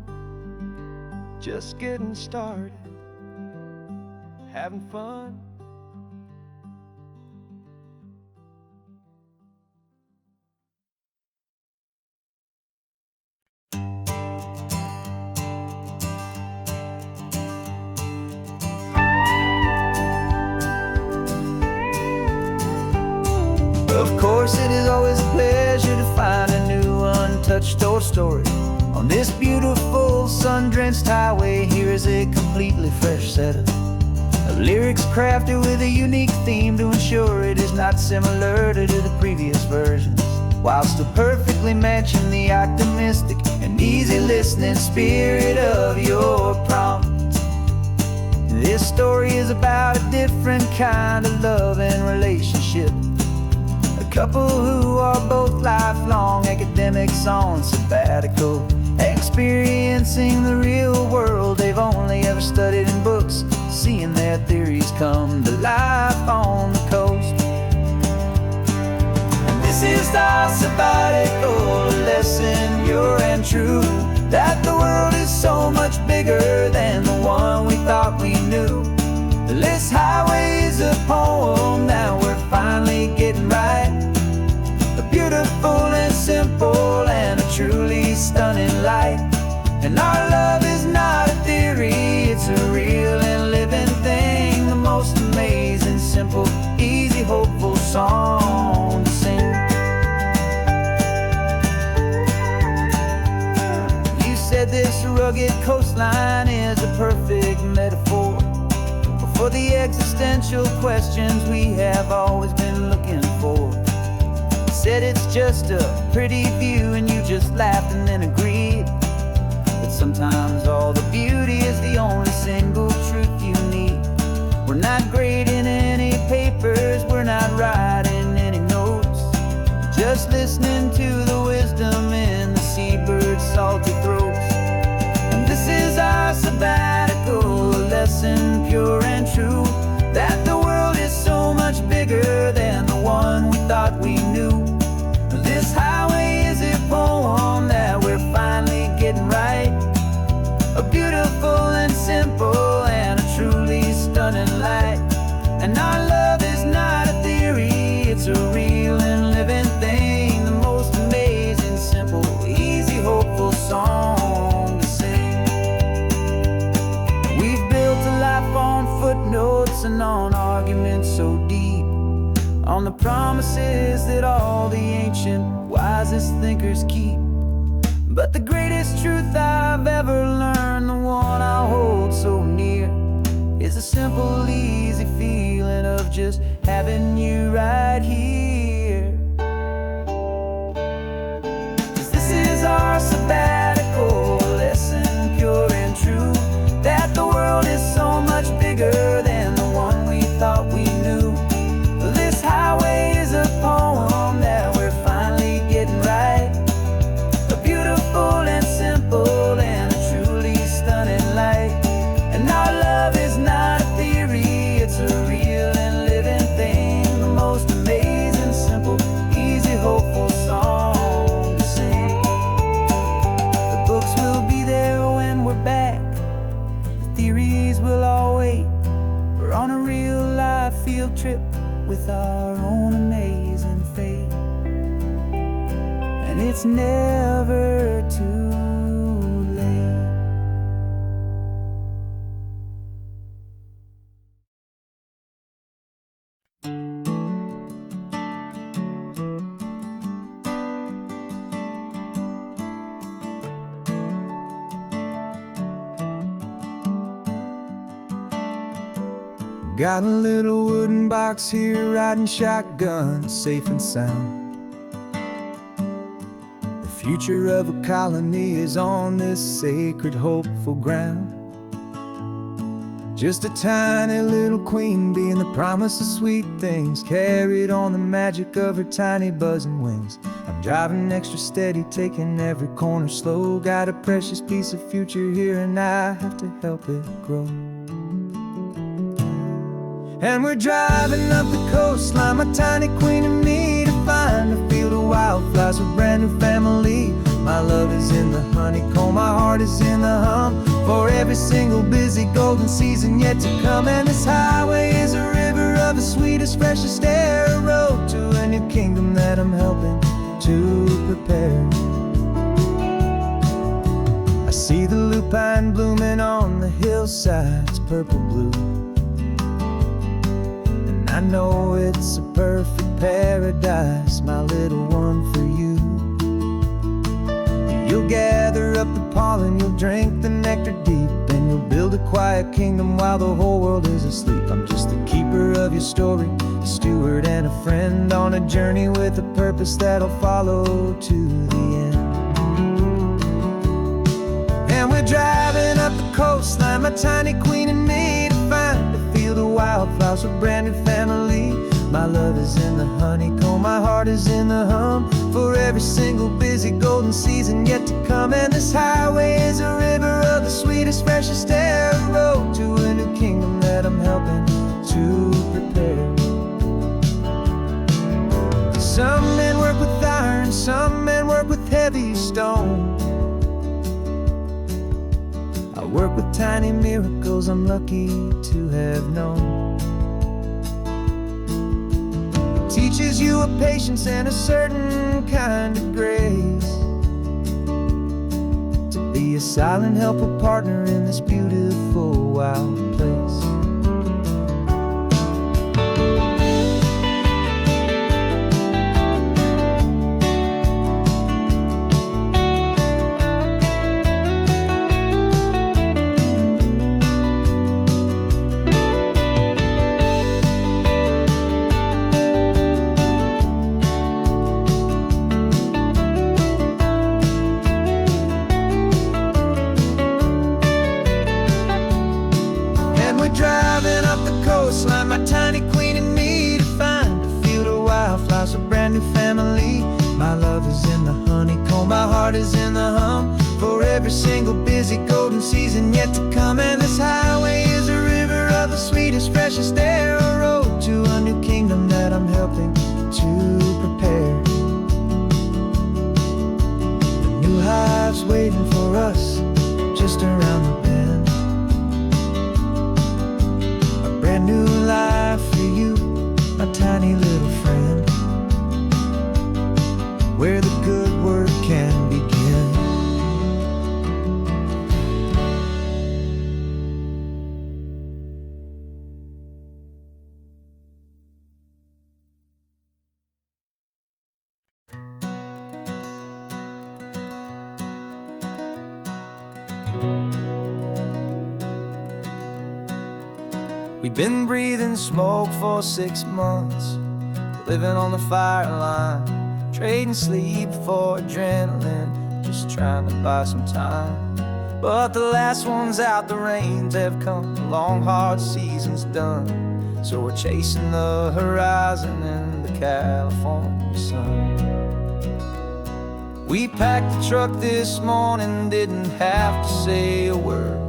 just getting started, having fun. Of course, it is always a pleasure to find a new untouched old story. On this beautiful sun-drenched highway, here is a completely fresh set of lyrics crafted with a unique theme to ensure it is not similar to the previous versions, while still perfectly matching the optimistic and easy listening spirit of your prompt. This story is about a different kind of love and relationship. A couple who are both lifelong academics on sabbatical, experiencing the real world they've only ever studied in books, seeing their theories come to life on the coast. And this is our sabbatical lesson, pure and true, that the world is so much bigger than the one we thought we knew. This highway is a poem that we're finally getting right, a beautiful and simple and a truly stunning light. And our love is not a theory, it's a real and living thing, the most amazing, simple, easy, hopeful song to sing. You said this rugged coastline is a perfect metaphor for the existential questions we have always been looking for. You said it's just a pretty view and you just laughed and then agreed. But sometimes all the beauty is the only single truth you need. We're not grading any papers, we're not writing any notes, just listening to the wisdom in the seabird's salty throats. And this is our sabbatical lesson, pure and true, that the world is so much bigger than the one we thought we knew. This highway is a poem that we're finally getting right, a beautiful and simple and a truly stunning light. And our love is not a theory, it's a real and living thing, the most amazing, simple, easy, hopeful song to sing. We've built a life on footnotes and on arguments so deep, on the promises that all the ancient, wisest thinkers keep. But the greatest truth I've ever learned, the one I hold so near, is a simple, easy feeling of just having you right here. 'Cause this is our sabbatical lesson, pure and true, that the world is so much bigger than the one we thought we knew. This highway is a poem that we're finally getting right, a beautiful and simple and a truly stunning light. And our love is not a theory, it's a real and living thing, the most amazing, simple, easy, hopeful song to sing. The books will be there when we're back, the theories will all wait. We're on a real life field trip with our own amazing fate, and it's never too late. Got a little wooden box here, riding shotgun, safe and sound. The future of a colony is on this sacred, hopeful ground. Just a tiny little queen bee, and the promise of sweet things carried on the magic of her tiny buzzing wings. I'm driving extra steady, taking every corner slow. Got a precious piece of future here, and I have to help it grow. And we're driving up the coastline, my tiny queen and me, to find a field of wildflowers with a brand new family. My love is in the honeycomb, my heart is in the hum, for every single busy golden season yet to come. And this highway is a river of the sweetest, freshest air, a road to a new kingdom that I'm helping to prepare. I see the lupine blooming on the hillsides, purple blue, and I know it's a perfect paradise, my little one, for you. You'll gather up the pollen, you'll drink the nectar deep, and you'll build a quiet kingdom while the whole world is asleep. I'm just the keeper of your story, a steward and a friend, on a journey with a purpose that'll follow to the end. And we're driving up the coastline, my tiny queen and me, to find a field of wildflowers with a brand new family. My love is in the honeycomb, my heart is in the hum, for every single busy golden season yet to come. And this highway is a river of the sweetest, freshest air, a road to a new kingdom that I'm helping to prepare. Some men work with iron, some men work with heavy stone. I work with tiny miracles I'm lucky to have known. Teaches you a patience and a certain kind of grace, to be a silent helper partner in this beautiful wild place. Driving up the coastline, my tiny queen and me, to find a field of wildflowers, a brand new family. My love is in the honeycomb, my heart is in the hum, for every single busy golden season yet to come. And this highway is a river of the sweetest, freshest air, a road to a new kingdom that I'm helping to prepare. The new hive's waiting for us just around the bend. Brand new life for you, my tiny little friend, where the good work can begin. We've been breathing smoke for 6 months, living on the fire line, trading sleep for adrenaline, just trying to buy some time. But the last one's out, the rains have come, the long hard season's done, so we're chasing the horizon in the California sun. We packed the truck this morning, didn't have to say a word,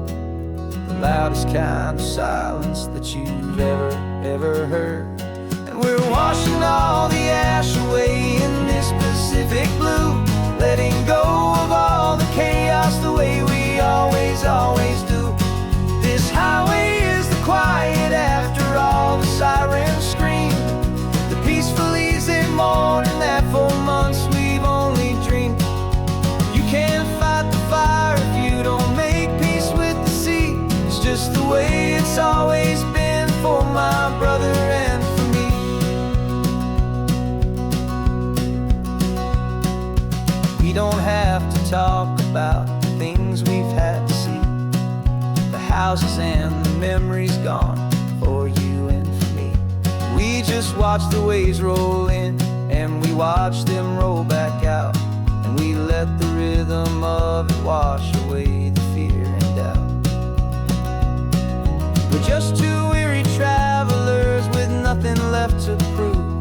the loudest kind of silence that you've ever heard. And we're washing all the ash away in this Pacific blue, letting go of all the chaos the way we always do. This highway is the quiet after all the sirens scream, the peaceful easy morning that for months we've only dreamed. You can't fight the fire if you don't make peace with the sea. It's just the way it's always been for my brother and for me. We don't have to talk about the things we've had to see, the houses and the memories gone for you just watch the waves roll in, and we watch them roll back out, and we let the rhythm of it wash away the fear and doubt. We're just two weary travelers with nothing left to prove,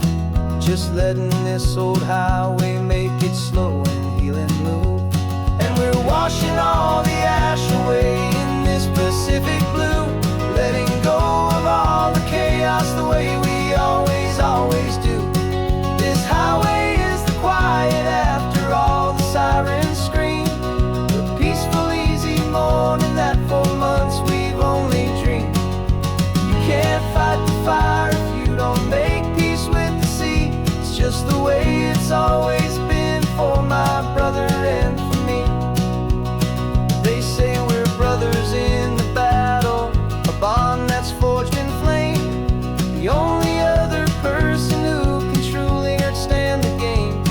just letting this old highway make it slow and healing move. And we're washing all the ash away in this Pacific blue, letting go of all the chaos the way we always, always do. This highway is the quiet after all the sirens scream, the peaceful, easy morning that for months we've only dreamed. You can't fight the fire if you don't make peace with the sea. It's just the way it's always been for my brother and for me. They say we're brothers in the battle, a bond that's forged in flame. The only other person who can truly understand the game.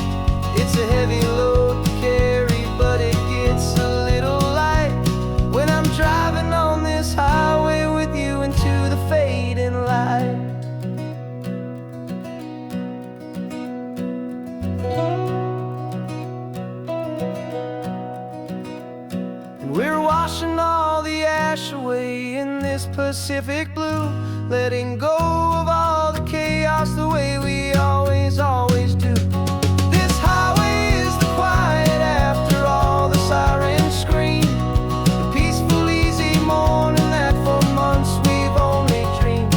It's a heavy load to carry, but it gets a little light when I'm driving on this highway with you into the fading light. And we're washing all the ash away in this Pacific blue, letting go of all the chaos the way we always, always do. This highway is the quiet after all the sirens scream, the peaceful, easy morning that for months we've only dreamed.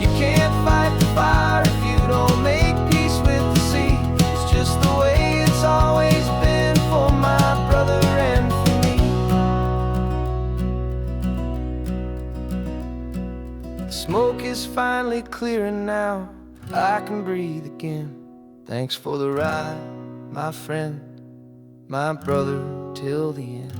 You can't fight the fire if you don't make peace with the sea. It's just the way it's always been for my brother and for me. The smoke is finally clearing now, I can breathe again. Thanks for the ride, my friend, my brother, till the end.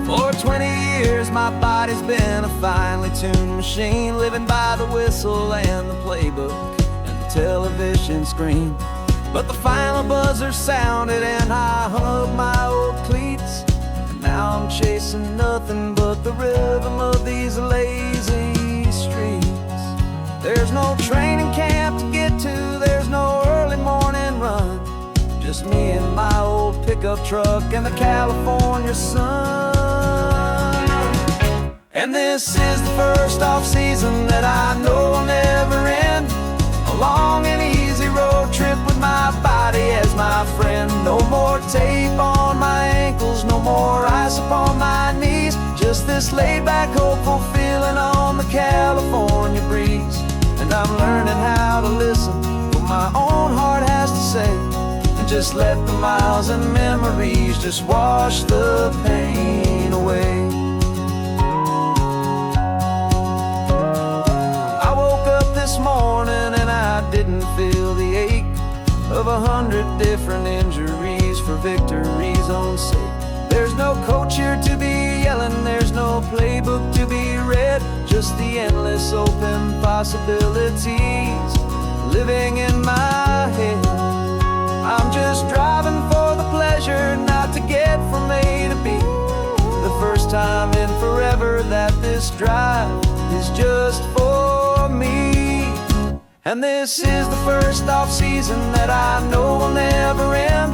For 20 years my body's been a finely tuned machine, living by the whistle and the playbook and the television screen. But the final buzzer sounded and I hung up my old cleats, and now I'm chasing nothing but the rhythm of these lazy streets. There's no training camp to get to, there's no early morning run, just me and my old pickup truck and the California sun. And this is the first off-season that I know will never end, a long and easy road trip with my body as my friend. No more tape on my ankles, no more ice upon my knees, just this laid-back, hopeful feeling on the California breeze. And I'm learning how to listen to what my own heart has to say, and just let the miles and memories just wash the pain away. I woke up this morning and I didn't feel the ache of 100 different injuries for victory's own sake. There's no coach here to be yelling, there's no playbook to be read, just the endless open possibilities living in my head. I'm just driving for the pleasure, not to get from A to B. The first time in forever that this drive is just for me. And this is the first off-season that I know will never end,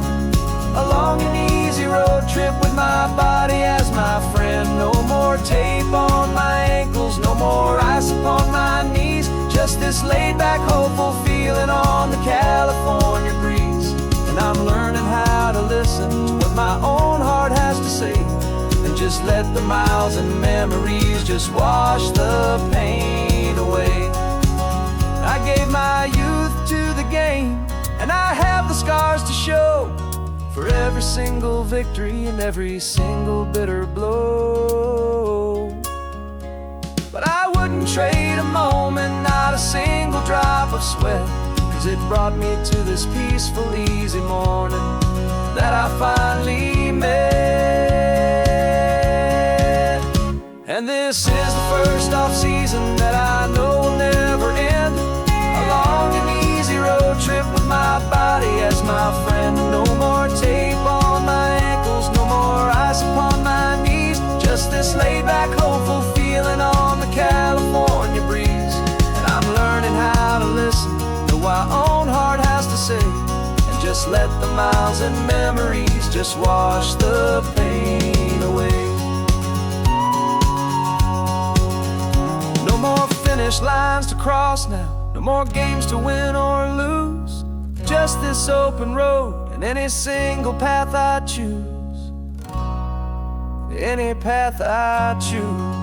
a long and easy road trip with my body as my friend. No more tape on my ankles, no more ice upon my knees, just this laid-back, hopeful feeling on the California breeze. And I'm learning how to listen to what my own heart has to say, and just let the miles and memories just wash the pain away. I gave my youth to the game, and I have the scars to show for every single victory and every single bitter blow. But I wouldn't trade a moment, not a single drop of sweat, 'cause it brought me to this peaceful, easy morning that I finally met. and memories just wash the pain away. No more finish lines to cross now, no more games to win or lose. Just this open road and any single path I choose. Any path I choose.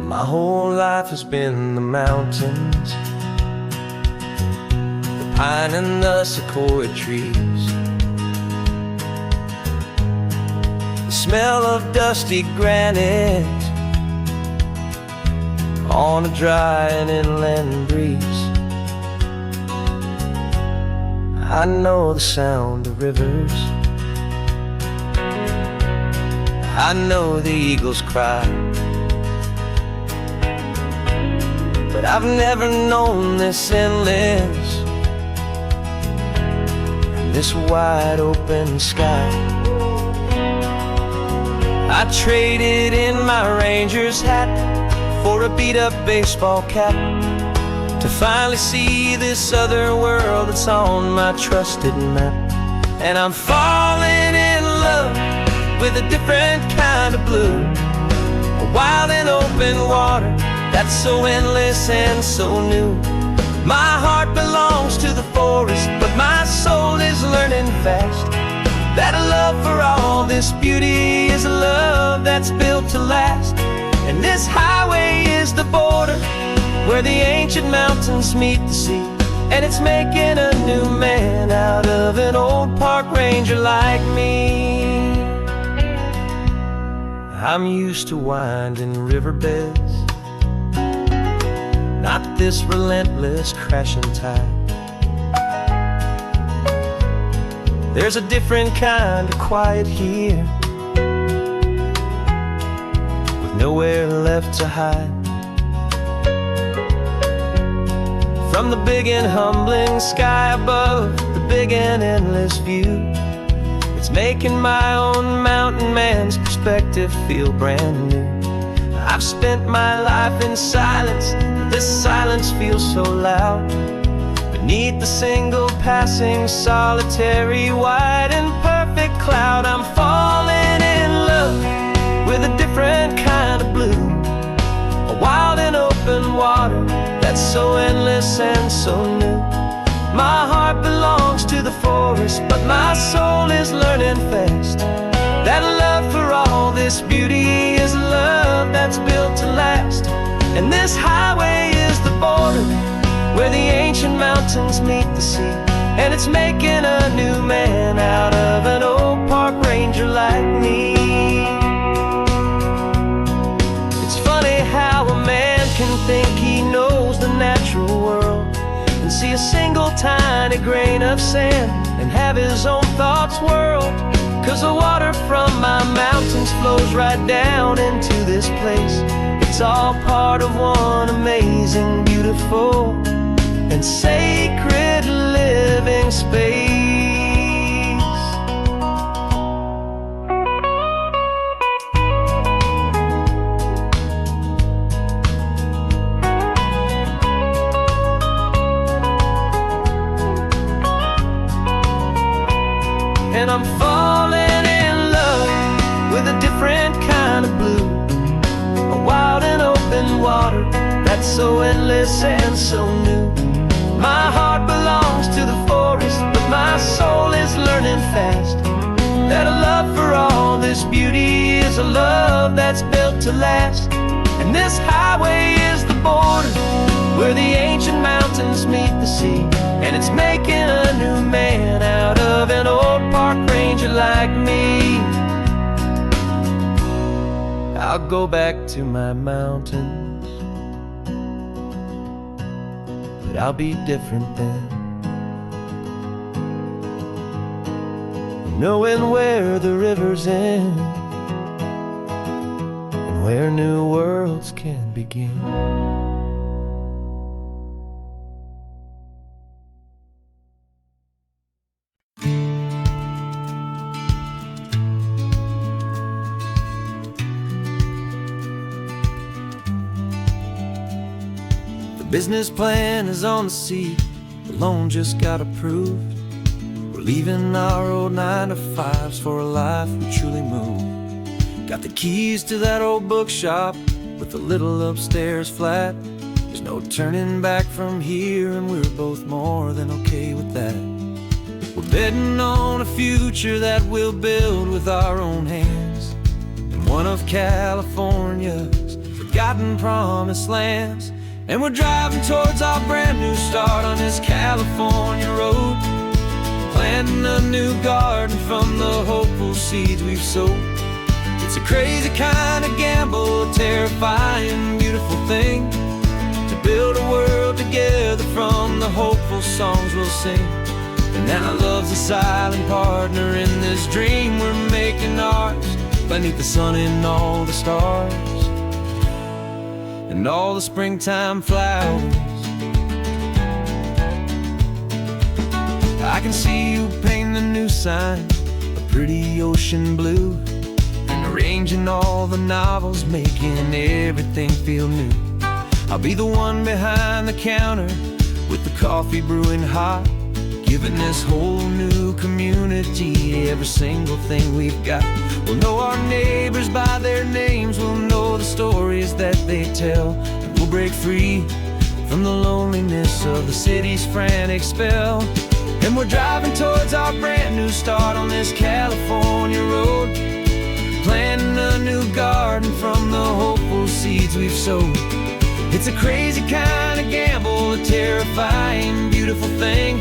My whole life has been the mountains, the pine and the sequoia trees, the smell of dusty granite on a dry and inland breeze. I know the sound of rivers, I know the eagles cry, but I've never known this endless, this wide open sky. I traded in my ranger's hat for a beat-up baseball cap to finally see this other world that's on my trusted map. And I'm falling in love with a different kind of blue, a wild and open water that's so endless and so new. My heart belongs to the forest, but my soul is learning fast that a love for all this beauty is a love that's built to last. And this highway is the border where the ancient mountains meet the sea, and it's making a new man out of an old park ranger like me. I'm used to winding riverbeds, not this relentless crashing tide. There's a different kind of quiet here, with nowhere left to hide. From the big and humbling sky above, the big and endless view, it's making my own mountain man's perspective feel brand new. I've spent my life in silence, this silence feels so loud. Beneath the single passing solitary white and perfect cloud, I'm falling in love with a different kind of blue, a wild and open water that's so endless and so new. My heart belongs to the forest, but my soul is learning fast that a love for all this beauty is a love that's built to last. And this highway is the border where the ancient mountains meet the sea, and it's making a new man out of an old park ranger like me. It's funny how a man can think he knows the natural world and see a single tiny grain of sand and have his own thoughts whirled. 'Cause the water from my mountains flows right down into this place. It's all part of one amazing, beautiful, and sacred living space. And I'm falling in love with a different kind of blue, a wild and open water that's so endless and so new. My heart belongs to the forest, but my soul is learning fast that a love for all this beauty is a love that's built to last. And this highway is the border where the ancient mountains meet the sea, and it's making a new man out of an old park ranger like me. I'll go back to my mountains, but I'll be different then. knowing where the rivers end and where new worlds can begin. The business plan is on the seat, the loan just got approved. We're leaving our old 9-to-5s for a life we truly move. Got the keys to that old bookshop with the little upstairs flat. There's no turning back from here, and we're both more than okay with that. We're betting on a future that we'll build with our own hands in one of California's forgotten promised lands. And we're driving towards our brand new start on this California road, planting a new garden from the hopeful seeds we've sowed. It's a crazy kind of gamble, a terrifying, beautiful thing, to build a world together from the hopeful songs we'll sing. And now love's a silent partner in this dream we're making ours, beneath the sun and all the stars and all the springtime flowers. I can see you painting a new sign, a pretty ocean blue, and arranging all the novels, making everything feel new. I'll be the one behind the counter with the coffee brewing hot, giving this whole new community every single thing we've got. We'll know our neighbors by their names, we'll know the stories that they tell, and we'll break free from the loneliness of the city's frantic spell. And we're driving towards our brand new start on this California road, planting a new garden from the hopeful seeds we've sowed. It's a crazy kind of gamble, a terrifying, beautiful thing,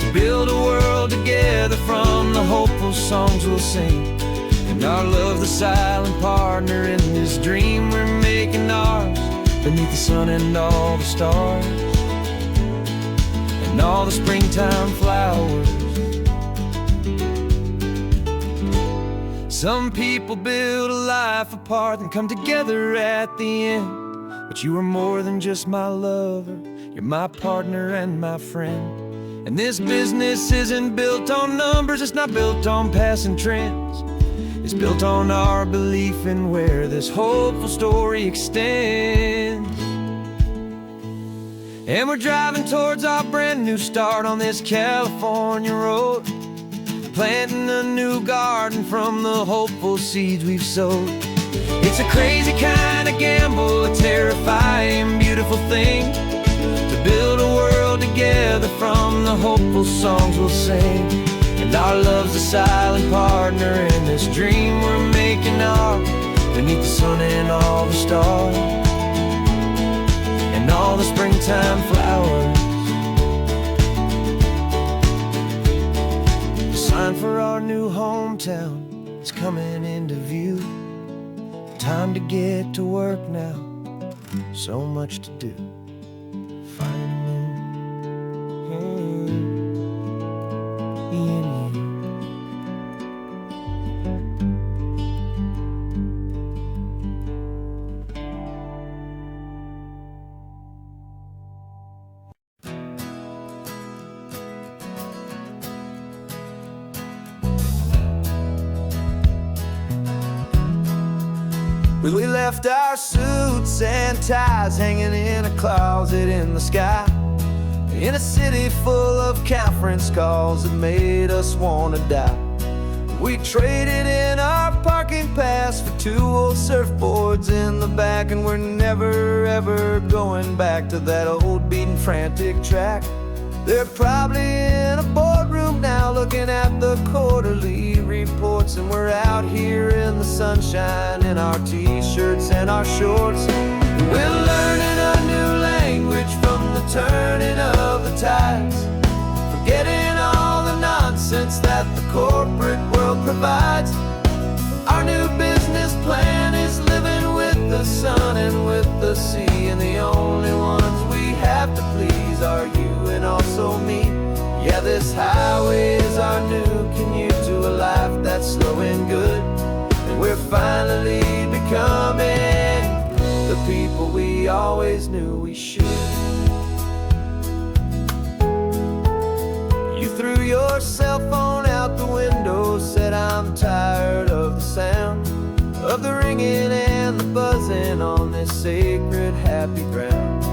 to build a world together from the hopeful songs we'll sing. And our love's the silent partner in this dream we're making ours, beneath the sun and all the stars and all the springtime flowers. Some people build a life apart and come together at the end, but you are more than just my lover, you're my partner and my friend. And this business isn't built on numbers, it's not built on passing trends. It's built on our belief in where this hopeful story extends. And we're driving towards our brand new start on this California road, planting a new garden from the hopeful seeds we've sowed. It's a crazy kind of gamble, a terrifying, beautiful thing, to build a world together from the hopeful songs we'll sing. And our love's a silent partner in this dream we're making ours, beneath the sun and all the stars and all the springtime flowers. The sign for our new hometown is coming into view. Time to get to work now, so much to do. We left our suits and ties hanging in a closet in the sky, in a city full of conference calls that made us want to die. We traded in our parking pass for 2 old surfboards in the back, and we're never ever going back to that old beaten frantic track. They're probably in a boardroom now looking at the quarterly reports, and we're out here in the sunshine in our t-shirts and our shorts. We're learning a new language from the turning of the tides, forgetting all the nonsense that the corporate world provides. Our new business plan is living with the sun and with the sea, and the only ones we have to please are you and also me. Yeah, this highway is our new commute to a finally becoming the people we always knew we should. You threw your cell phone out the window, said I'm tired of the sound of the ringing and the buzzing on this sacred happy ground.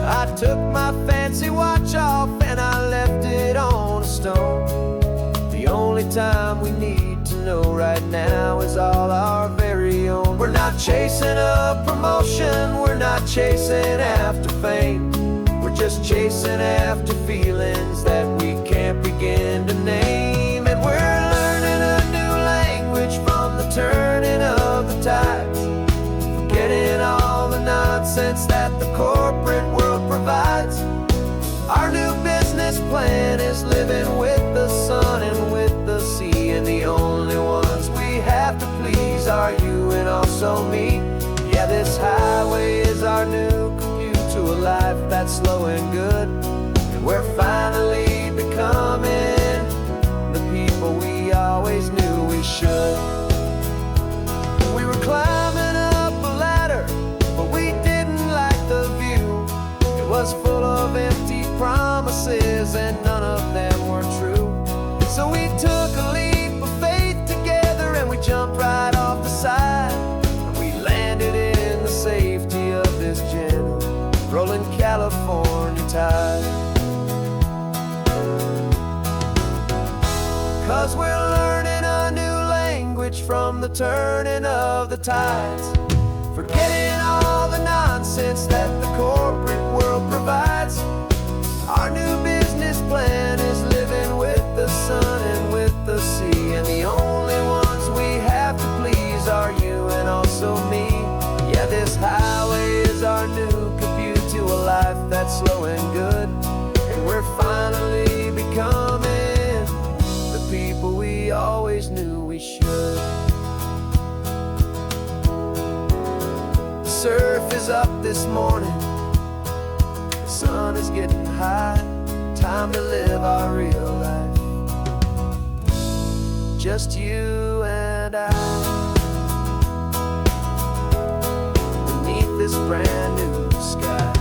I took my fancy watch off and I left it on a stone. The only time we need to know right now is all our very own. We're not chasing a promotion, we're not chasing after fame. We're just chasing after feelings that we can't begin to name. And we're learning a new language from the turning of the tides, forgetting all the nonsense that the corporate world provides. Our new business plan is living with the sun and with the sea, and the only ones we have to please are you and also me. Yeah, this highway is our new commute to a life that's slow and good, and we're finally becoming the people we always knew we should. We were climbing up a ladder, but we didn't like the view. It was full of empty promises and none of them were true. So we took a leap of faith together and we jumped right off the side, and we landed in the safety of this gentle rolling California tide. 'Cause we're learning a new language from the turning of the tides, forgetting all the nonsense that the corporate world provides. Our new business plan is living with the sun and with the sea, and the only ones we have to please are you and also me. Yeah, this highway is our new commute to a life that's slow and good, and we're finally becoming the people we always knew we should. The surf is up this morning, the sun is getting high, time to live our real life, just you and I, beneath this brand new sky.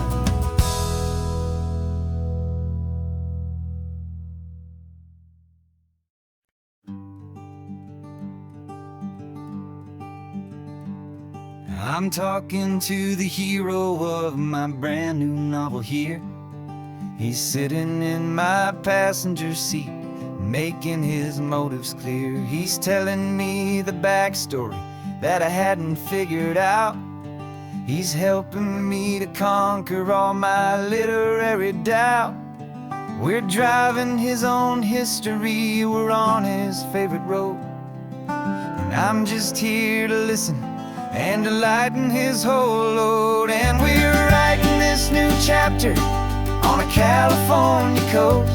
I'm talking to the hero of my brand new novel here. He's sitting in my passenger seat, making his motives clear. He's telling me the backstory that I hadn't figured out. He's helping me to conquer all my literary doubt. We're driving his own history, we're on his favorite road, and I'm just here to listen and to lighten his whole load. And we're writing this new chapter on a California coast,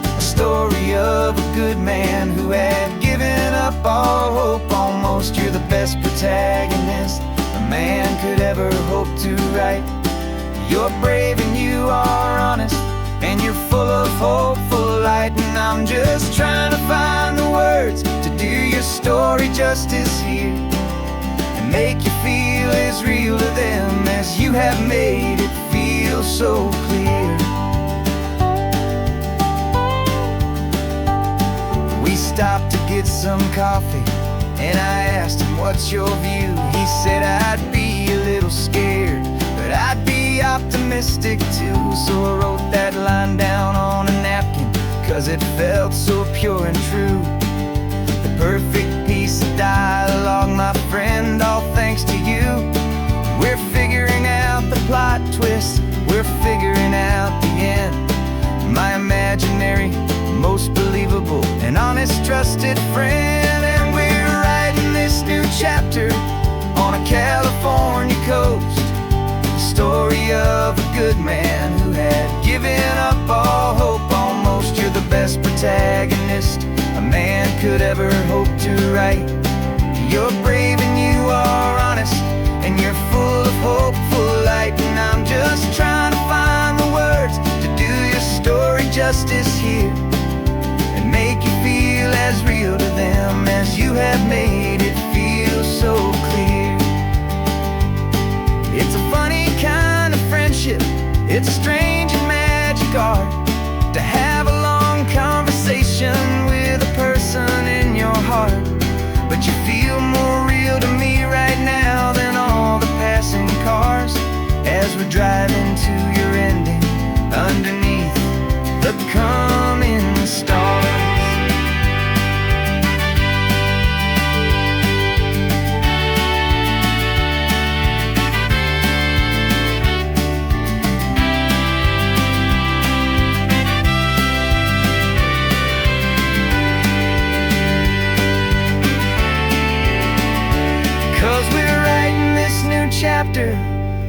a story of a good man who had given up all hope almost. You're the best protagonist a man could ever hope to write. You're brave and you are honest, and you're full of hopeful light. And I'm just trying to find the words to do your story justice here, and make you feel as real to them as you have made it feel so clear. We stopped to get some coffee, and I asked him, what's your view? He said, I'd be a little scared, but I'd be optimistic too. So I wrote that line down on a napkin, 'cause it felt so pure and true. The perfect piece of dialogue, my friend, all thanks to you. We're figuring out the plot twist, we're figuring out the end. My imaginary, most believable and honest trusted friend. And we're writing this new chapter on a California coast, the story of a good man who had given up all hope almost. You're the best protagonist a man could ever hope to write. You're brave and you are honest, and you're full of hopeful light. And I'm just trying to find the words to do your story justice here, and make you feel as real to them as you have made it feel so chapter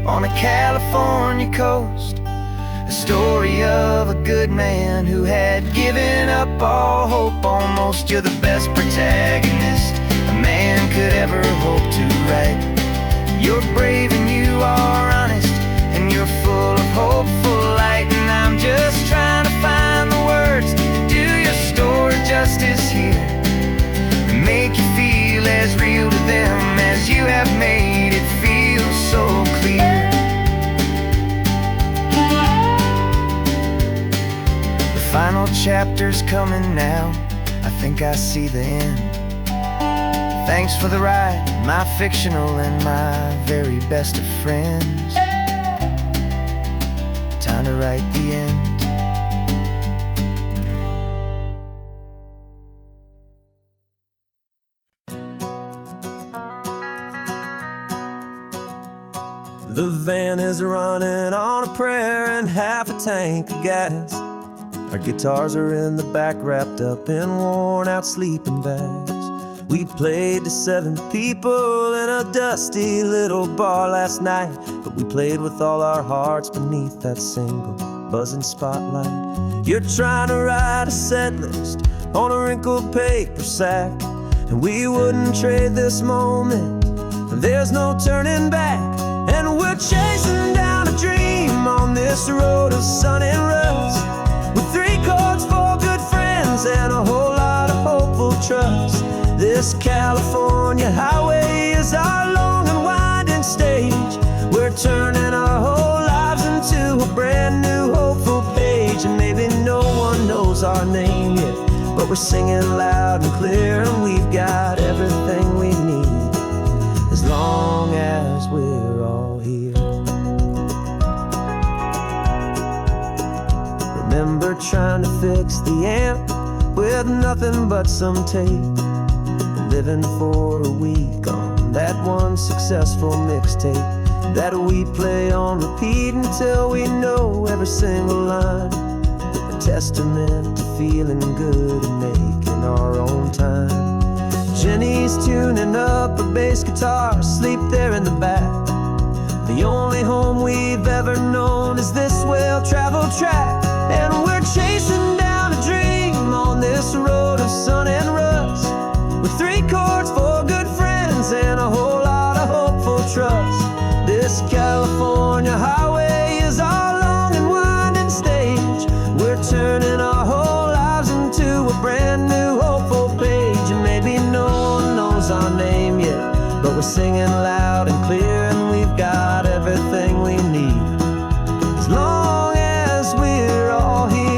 on a California coast, a story of a good man who had given up all hope almost. You're the best protagonist a man could ever hope to write. You're brave and you are honest, and you're full of hopeful light. And I'm just trying to find the words to do your story justice here, and make you feel as real to them as you have made it feel so clear. The final chapter's coming now, I think I see the end. Thanks for the ride, my fictional and my very best of friends. Time to write the end. The van is running on a prayer and half a tank of gas. Our guitars are in the back, wrapped up in worn-out sleeping bags. We played to 7 people in a dusty little bar last night, but we played with all our hearts beneath that single buzzing spotlight. You're trying to write a set list on a wrinkled paper sack, and we wouldn't trade this moment. There's no turning back, and we're chasing down a dream on this road of sun and rust, with 3 chords, 4 good friends, and a whole lot of hopeful trust. This California highway is our long and winding stage. We're turning our whole lives into a brand new hopeful page. And maybe no one knows our name yet, but we're singing loud and clear, and we've got everything we need as long as we're all here. Remember trying to fix the amp with nothing but some tape, living for a week on that one successful mixtape that we play on repeat until we know every single line. A testament to feeling good and making our own time. Jenny's tuning up her bass guitar, asleep there in the back. The only home we've ever known is this well-traveled track, and we're chasing down a dream on this road of sun and rust, with 3 chords, 4 good friends, and a whole lot of hopeful trust. This California highway is our long and winding stage. We're turning our whole lives into a brand new hopeful page. And maybe no one knows our name yet, but we're singing loud and clear, and we've got everything we need as long as we're all here.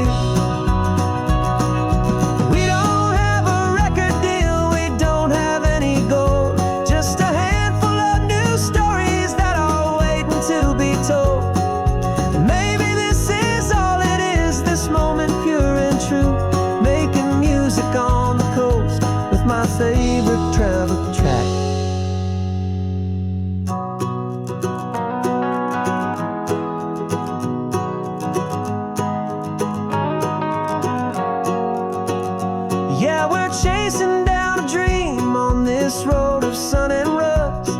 Favorite travel track. Yeah, we're chasing down a dream on this road of sun and rust,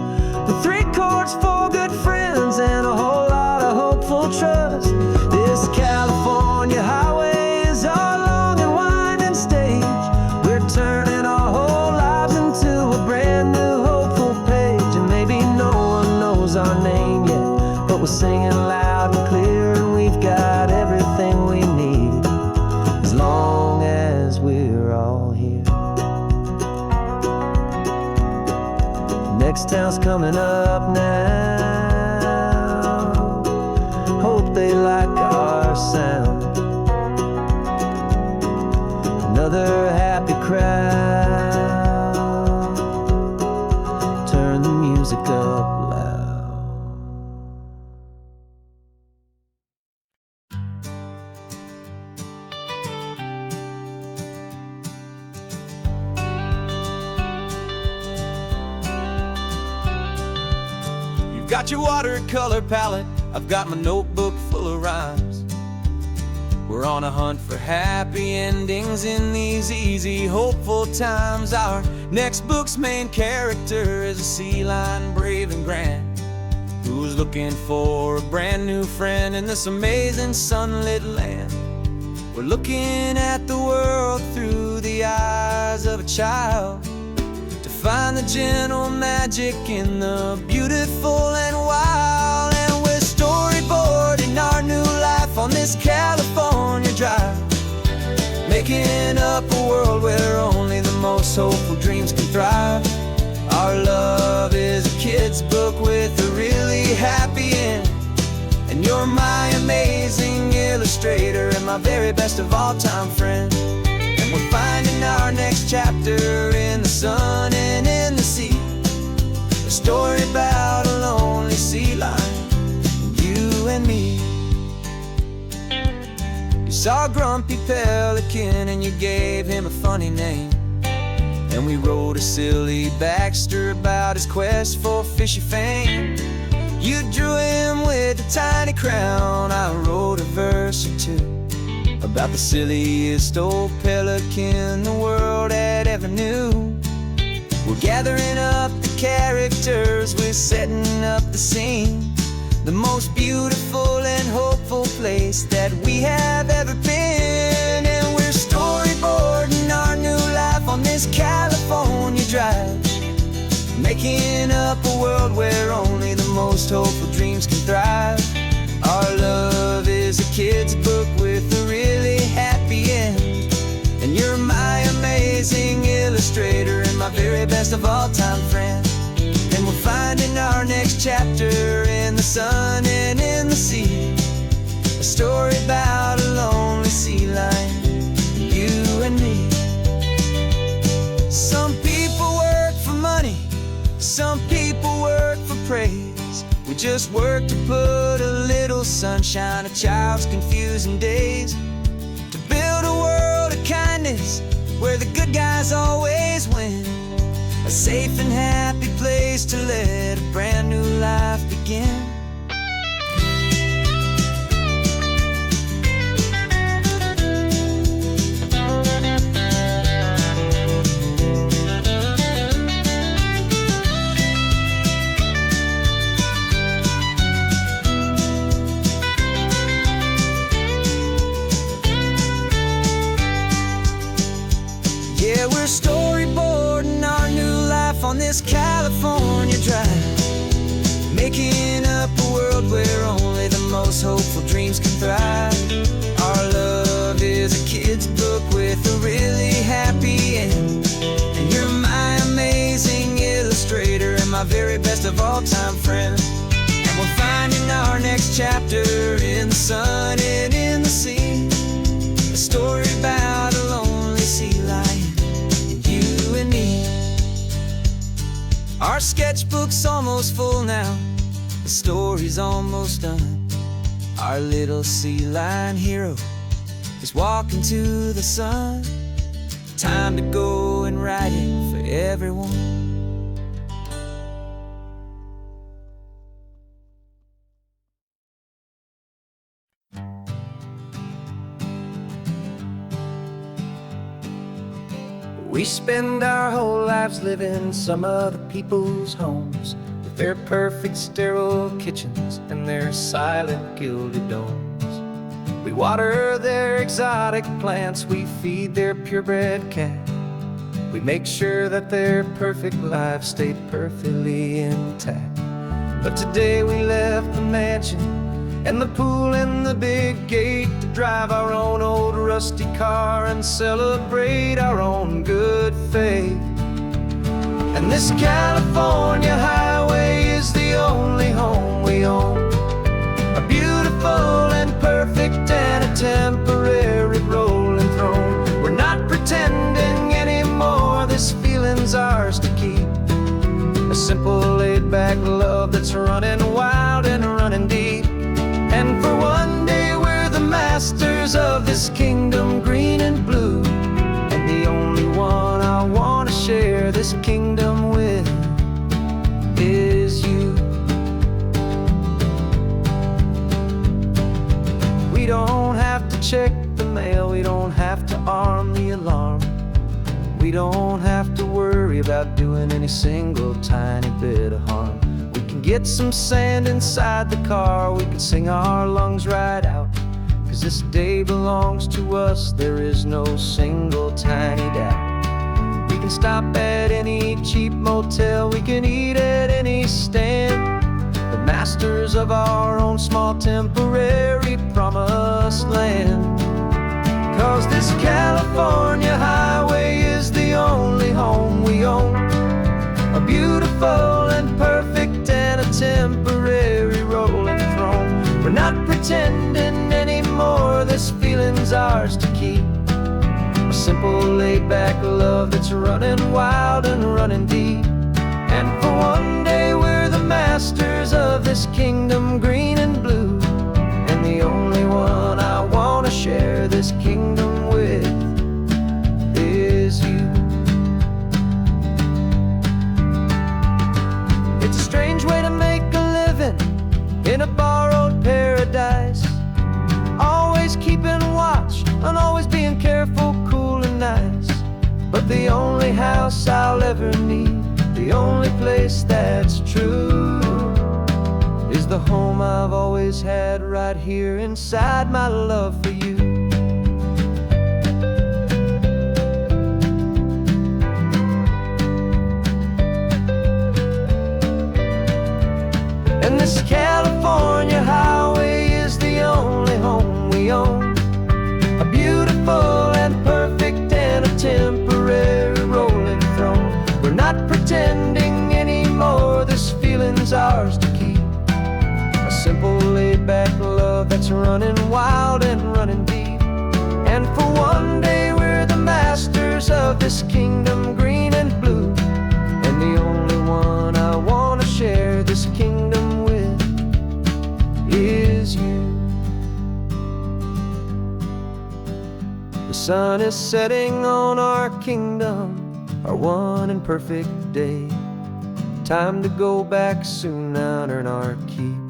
with 3 chords, 4 good friends, and a whole lot of hopeful trust. This California highway is our long and winding stage. We're turning our whole our name yet, but we're singing loud and clear, and we've got everything we need as long as we're all here. Next town's coming up now, hope they like our sound. Another happy crowd, turn the music up. Got your watercolor palette, I've got my notebook full of rhymes. We're on a hunt for happy endings in these easy, hopeful times. Our next book's main character is a sea lion, brave and grand, who was looking for a brand new friend in this amazing sunlit land. We're looking at the world through the eyes of a child, to find the gentle magic in the beautiful and wild. And we're storyboarding our new life on this California drive, making up a world where only the most hopeful dreams can thrive. Our love is a kid's book with a really happy end, and you're my amazing illustrator and my very best of all-time friend. And we're finding our next chapter in the sun and in the sea, a story about a lonely sea lion, you and me. You saw a grumpy pelican and you gave him a funny name, and we wrote a silly Baxter about his quest for fishy fame. You drew him with a tiny crown, I wrote a verse or two about the silliest old pelican the world had ever knew. We're gathering up the characters, we're setting up the scene, the most beautiful and hopeful place that we have ever been. And we're storyboarding our new life on this California drive, making up a world where only the most hopeful dreams can thrive. Our love is a kid's book with a really happy end, and you're my amazing illustrator and my very best of all-time friend. And we're finding our next chapter in the sun and in the sea, a story about a lonely sea lion, you and me. Some people work for money, some people work for praise. We just work to put a little sunshine in a child's confusing days, to build a world of kindness where the good guys always win, a safe and happy place to let a brand new life begin. Yeah, we're storyboarding our new life on this California drive, making up a world where only the most hopeful dreams can thrive. Our love is a kid's book with a really happy end, and you're my amazing illustrator and my very best of all-time friend. And we're finding our next chapter in the sun and in the sea, a story about a lonely sea lion, you and me. Our sketchbook's almost full now, the story's almost done. Our little sea lion hero is walking to the sun. Time to go and write it for everyone. We spend our whole lives living some other people's homes, with their perfect sterile kitchens and their silent gilded domes. We water their exotic plants, we feed their purebred cat. We make sure that their perfect lives stay perfectly intact. But today we left the mansion and the pool and the big gate to drive our own old rusty car and celebrate our own good faith. And this California highway is the only home we own, a beautiful and perfect and a temporary rolling throne. We're not pretending anymore, this feeling's ours to keep, a simple laid-back love that's running wild and running deep. And for one day we're the masters of this kingdom green and blue, and the only one I want to share this kingdom with is you. We don't have to check the mail, we don't have to arm the alarm, we don't have to worry about doing any single tiny bit of harm. We can get some sand inside the car, we can sing our lungs right out. 'Cause this day belongs to us, there is no single tiny doubt. We can stop at any cheap motel, we can eat at any stand, the masters of our own small temporary promised land. 'Cause this California highway is the only home we own, a beautiful and perfect and a temporary rolling throne. We're not pretending anymore, this feeling's ours to keep, a simple laid-back love that's running wild and running deep. And for one day we're the masters of this kingdom green and blue, and the only one I wanna share this kingdom with is you. It's a strange way to make a living in a borrowed paradise, always keeping watch and always being careful, cool and nice. But the only house I'll ever need, the only place that's true, is the home I've always had right here inside my love for you. And this California highway is the only home we own, a beautiful and perfect and a temporary rolling throne. We're not pretending anymore, this feeling's ours to keep, a simple laid-back love that's running wild and running deep. And for one day we're the masters of this kingdom green and blue, and the only one I wanna share this kingdom with is you. The sun is setting on our kingdom, our one and perfect day. Time to go back soon now and earn our keep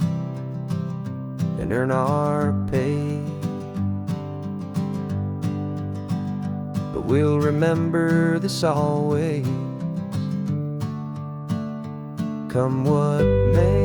and earn our pay. But we'll remember this always, come what may.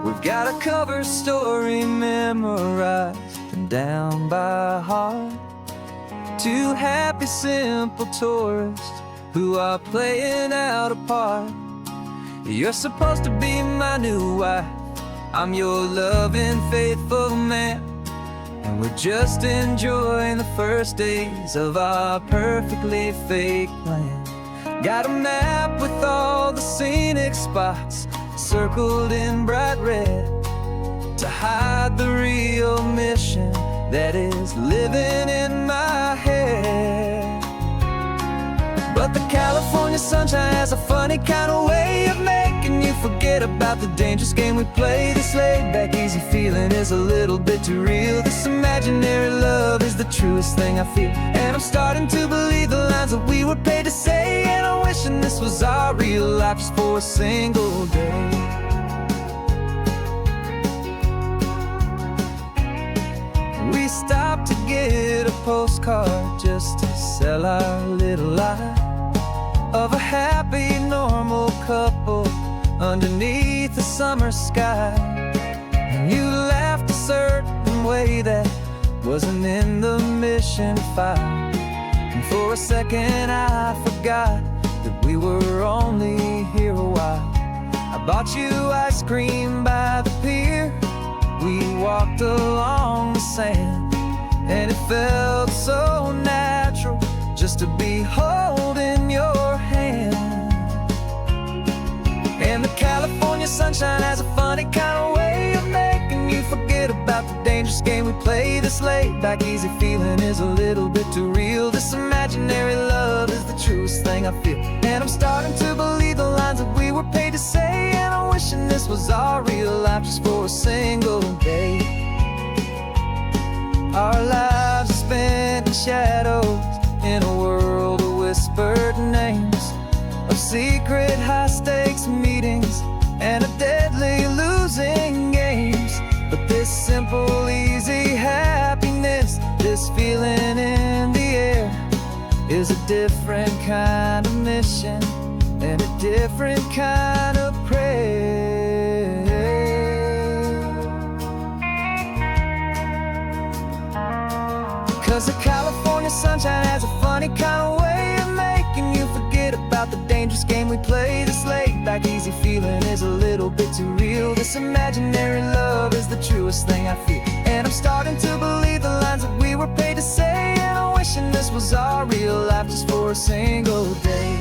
We've got a cover story memorized and down by heart, two happy simple tourists who are playing out a part. You're supposed to be my new wife, I'm your loving faithful man, and we're just enjoying the first days of our perfectly fake plan. Got a map with all the scenic spots circled in bright red to hide the real mission that is living in my head. But the California sunshine has a funny kind of way of making you forget about the dangerous game we play. This laid-back easy feeling is a little bit too real. This imaginary love is the truest thing I feel, and I'm starting to believe the lines that we were paid to say. And I'm wishing this was our real life just for a single day. We stopped to get a postcard just to sell our little lie of a happy, normal couple underneath the summer sky. And you laughed a certain way that wasn't in the mission file, and for a second I forgot that we were only here a while. I bought you ice cream by the pier, we walked along the sand, and it felt so natural just to be holding your hand. And the California sunshine has a funny kind of way of making you forget about the dangerous game we play. This laid-back easy feeling is a little bit too real. This imaginary love is the truest thing I feel, and I'm starting to believe the lines that we were paid to say. And I'm wishing this was our real life just for a single day. Our lives are spent in shadows in a world of whispers. secret high-stakes meetings and a deadly losing games. But this simple, easy happiness, this feeling in the air, is a different kind of mission and a different kind of prayer. 'Cause the California sunshine has a funny kind of way of making you forget about the dangerous game we play. This laid back easy feeling is a little bit too real. This imaginary love is the truest thing I feel. And I'm starting to believe the lines that we were paid to say. And I'm wishing this was our real life just for a single day.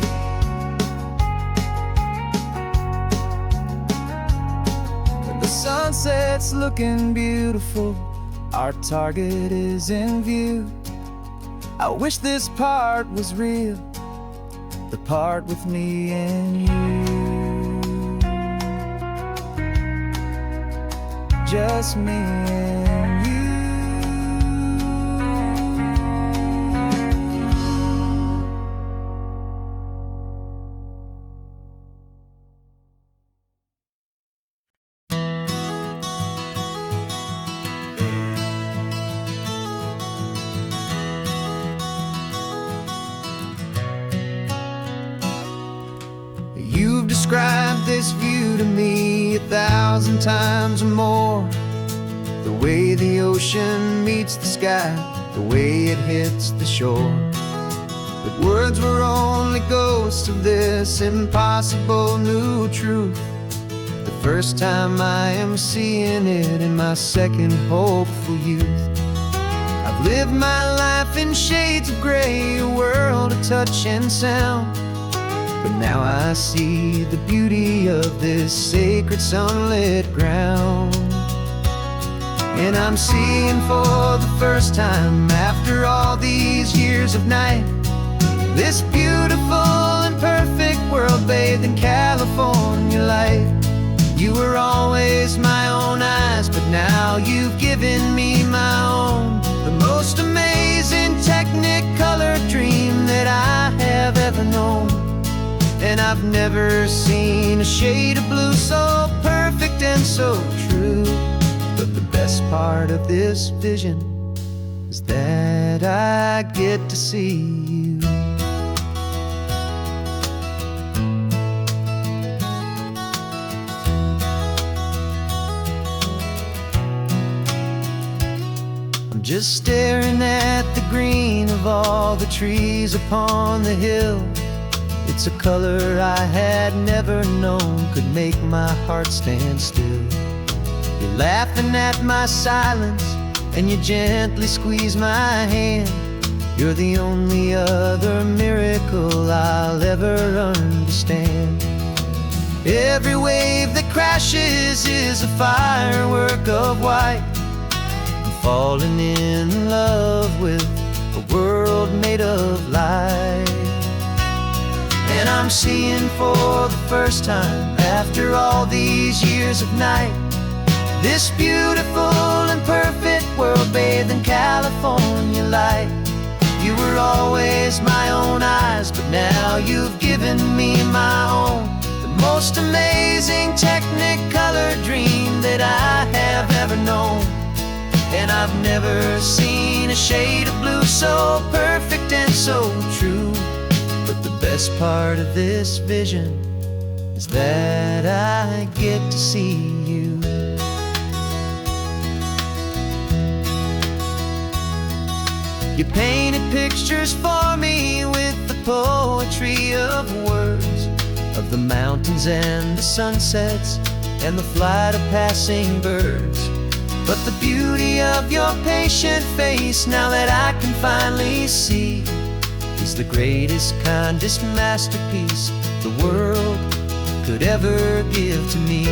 The sunset's looking beautiful, our target is in view. I wish this part was real, the part with me and you. Just me and you. You've described this view to me 1,000 times or more. The way the ocean meets the sky, the way it hits the shore. But words were only ghosts of this impossible new truth. The first time I am seeing it in my second hopeful youth. I've lived my life in shades of gray, a world of touch and sound. But now I see the beauty of this sacred sunlit ground. And I'm seeing for the first time after all these years of night, this beautiful and perfect world bathed in California light. You were always my own eyes, but now you've given me my own. The most amazing technicolor dream that I have ever known. And I've never seen a shade of blue so perfect and so true. But the best part of this vision is that I get to see you. I'm just staring at the green of all the trees upon the hill. It's a color I had never known could make my heart stand still. You're laughing at my silence, and you gently squeeze my hand. You're the only other miracle I'll ever understand. Every wave that crashes is a firework of white. I'm falling in love with a world made of light. And I'm seeing for the first time after all these years of night, this beautiful and perfect world bathed in California light. You were always my own eyes, but now you've given me my own. The most amazing technicolor dream that I have ever known. And I've never seen a shade of blue so perfect and so true. But the best part of this vision is that I get to see you. You painted pictures for me with the poetry of words, of the mountains and the sunsets and the flight of passing birds. But the beauty of your patient face, now that I can finally see, is the greatest, kindest masterpiece the world could ever give to me.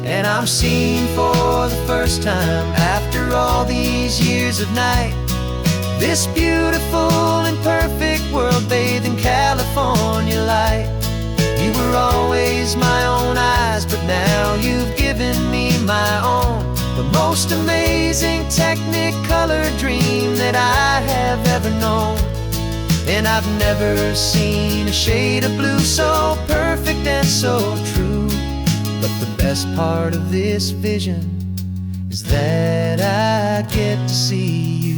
And I'm seeing for the first time after all these years of night, this beautiful and perfect world bathed in California light. You were always my own eyes, but now you've given me my own. most amazing Technicolor dream that I have ever known. And I've never seen a shade of blue so perfect and so true. But the best part of this vision is that I get to see you.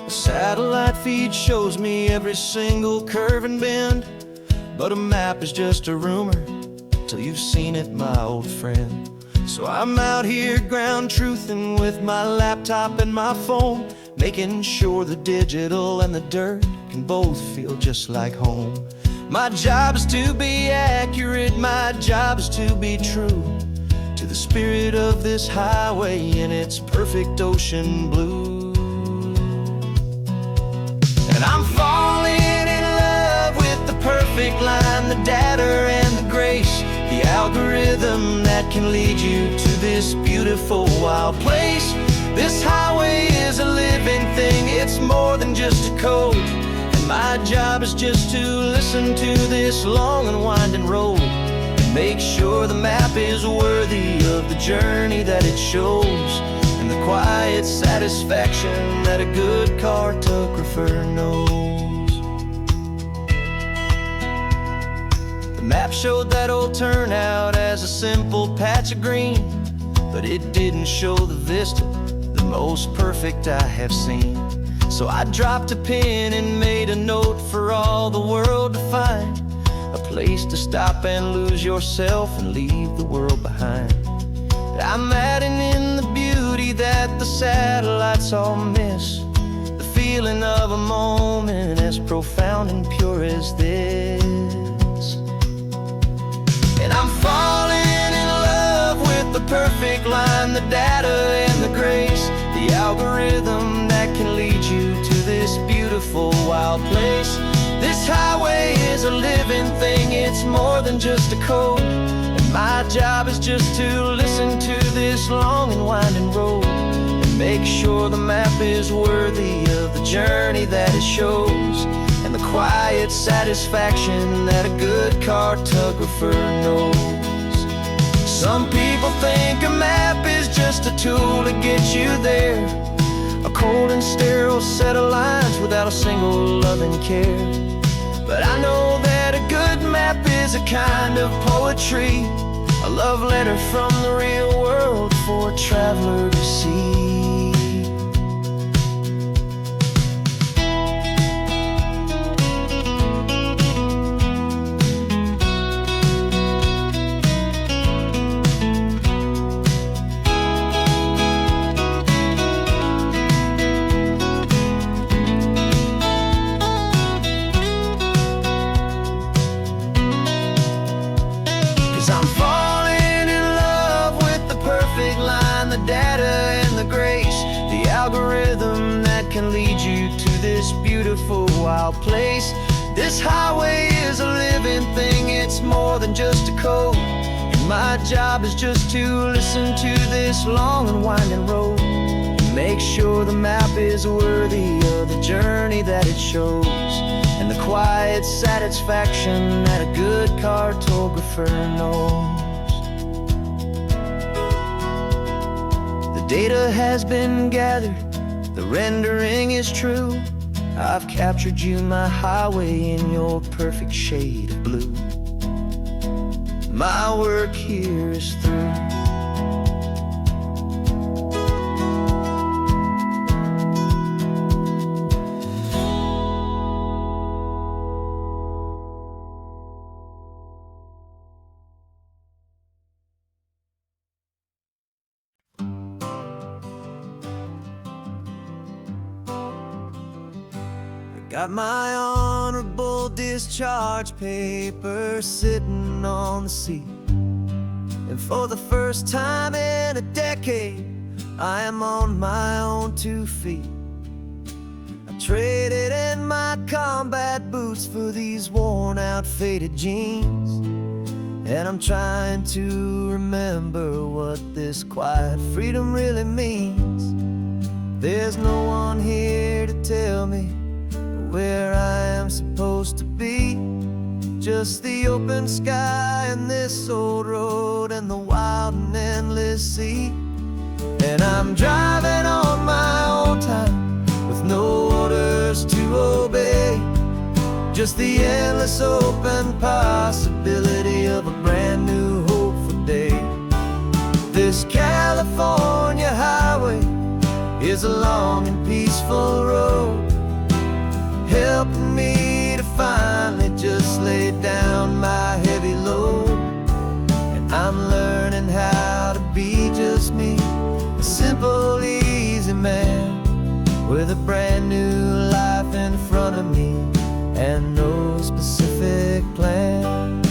Satellite feed shows me every single curve and bend, but a map is just a rumor till you've seen it, my old friend. So I'm out here ground truthing with my laptop and my phone, making sure the digital and the dirt can both feel just like home. My job is to be accurate, my job is to be true to the spirit of this highway in its perfect ocean blue. And I'm falling in love with the perfect line, the data and the grace, the algorithm that can lead you to this beautiful wild place. This highway is a living thing, it's more than just a code. And my job is just to listen to this long and winding road and make sure the map is worthy of the journey that it shows, and the quiet satisfaction that a good cartographer knows. The map showed that old turnout as a simple patch of green, but it didn't show the vista, the most perfect I have seen. So I dropped a pin and made a note for all the world to find, a place to stop and lose yourself and leave the world behind. I'm adding in the beauty that the satellites all miss, the feeling of a moment as profound and pure as this. And I'm falling in love with the perfect line, the data and the grace, the algorithm that can lead you to this beautiful wild place. This highway is a living thing, it's more than just a code. My job is just to listen to this long and winding road and make sure the map is worthy of the journey that it shows, and the quiet satisfaction that a good cartographer knows. Some people think a map is just a tool to get you there, a cold and sterile set of lines without a single loving care. But I know that a good map is a kind of poetry, a love letter from the real world for a traveler to see. 'Cause I'm falling in love with the perfect line, the data and the grace, the algorithm that can lead you to this beautiful wild place. This highway is a living thing, it's more than just a code. And my job is just to listen to this long and winding road and make sure the map is worthy of the journey that it shows, and the quiet satisfaction that a good cartographer knows. The data has been gathered, the rendering is true. I've captured you, my highway, in your perfect shade of blue. My work here is through. Got my honorable discharge paper sitting on the seat, and for the first time in a decade, I am on my own 2 feet. I traded in my my combat boots for these worn out faded jeans, and I'm trying to remember what this quiet freedom really means. There's no one here to tell me where I am supposed to be, just the open sky and this old road and the wild and endless sea. And I'm driving on my own time with no orders to obey, just the endless open possibility of a brand new hopeful day. This California highway is a long and peaceful road, helping me to finally just lay down my heavy load. And I'm learning how to be just me, a simple, easy man with a brand new life in front of me and no specific plan.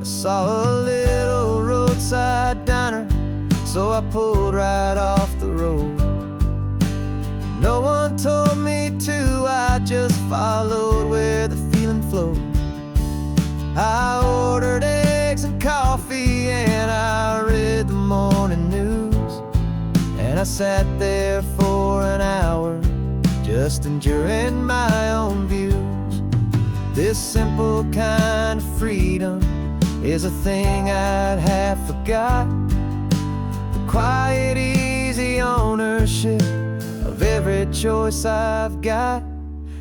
I saw a little roadside diner, so I pulled right off the road. No one told me to, I just followed where the feeling flowed. I ordered eggs and coffee and I read the morning news, and I sat there for an hour just enjoying my own views. This simple kind of freedom is a thing I'd have forgot, the quiet, easy ownership of every choice I've got.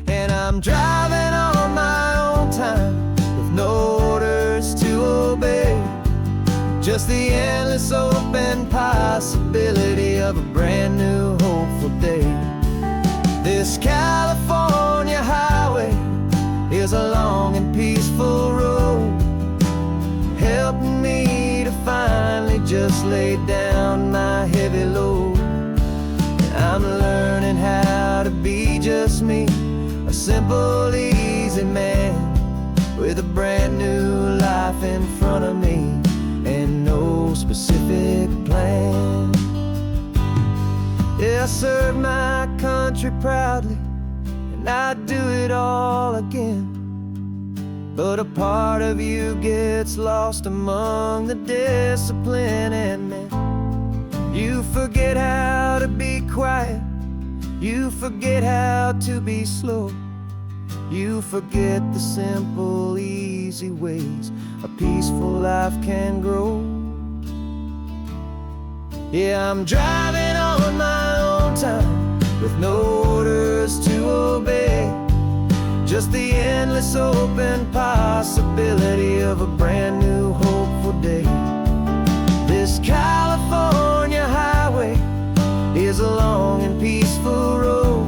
And I'm driving on my own time with no orders to obey, just the endless open possibility of a brand new hopeful day. This California highway is a long and peaceful road, helping me to finally just lay down my heavy load. And I'm learning how to be just me, a simple, easy man with a brand new life in front of me and no specific plan. Yeah, I serve my country proudly and I'd do it all again, but a part of you gets lost among the discipline and men. You forget how to be quiet, you forget how to be slow, you forget the simple, easy ways a peaceful life can grow. Yeah, I'm driving on my own time with no orders to obey, just the endless open possibility of a brand new hopeful day. This California highway is a long and peaceful road,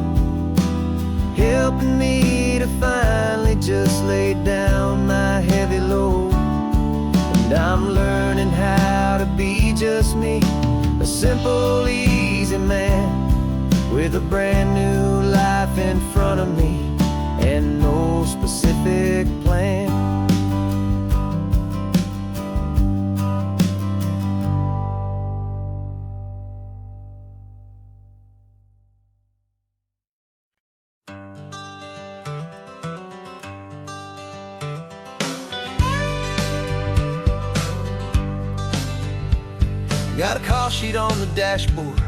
helping me to finally just lay down my heavy load. And I'm learning how to be just me, a simple, easy man with a brand new life in front of me and no specific plan. Got a call sheet on the dashboard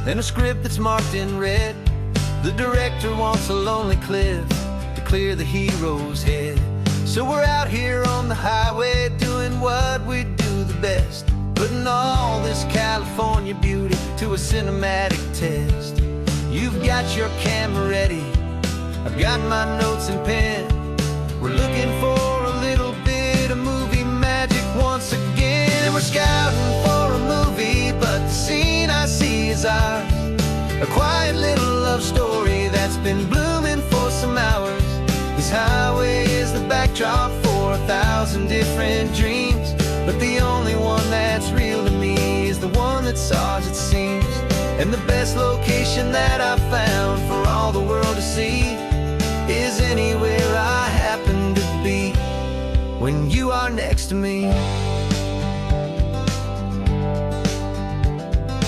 and a script that's marked in red. The director wants a lonely cliff to clear the hero's head. So we're out here on the highway doing what we do the best, putting all this California beauty to a cinematic test. You've got your camera ready, I've got my notes and pen. We're looking for a little bit of movie magic once again. And we're scouting for a movie, but the scene I see is ours, a quiet little love story that's been blooming for some hours. This highway is the backdrop for 1,000 different dreams, but the only one that's real to me is the one that's ours, it seems. And the best location that I've found for all the world to see is anywhere I happen to be when you are next to me.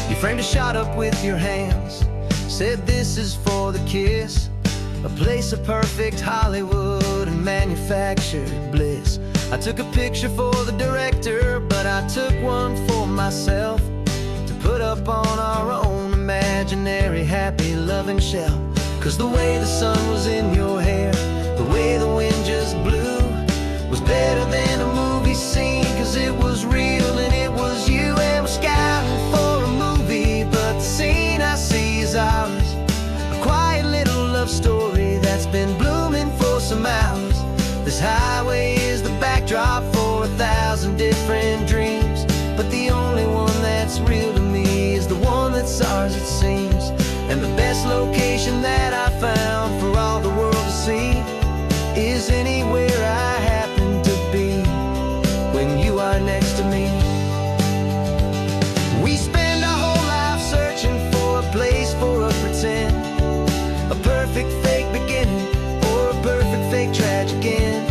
You framed a shot up with your hands, said this is for the kiss, a place of perfect Hollywood and manufactured bliss. I took a picture for the director, but I took one for myself to put up on our own imaginary happy loving shelf. 'Cause the way the sun was in your hair, the way the wind just blew, was better than a movie scene. 'Cause it was real and it was you, and we're scouting for a movie, but the scene I see is ours. A quiet little love story that's been blooming for some hours. This highway is the backdrop for 1,000 different dreams, but the only one that's real to me is the one that's ours, it seems. And the best location that I found for all the world to see is anywhere I happen to be when you are next to me. We spend our whole life searching for a place for a pretend, a perfect fake beginning or a perfect fake tragic end.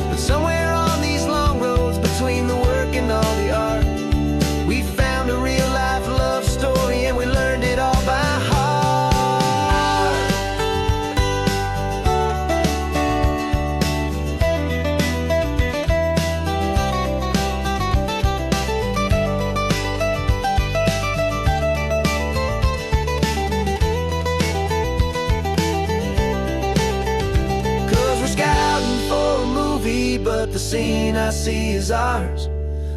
But somewhere on these long roads between the work and all the art, we found a real life love story, and we learned it all by heart. But the scene I see is ours,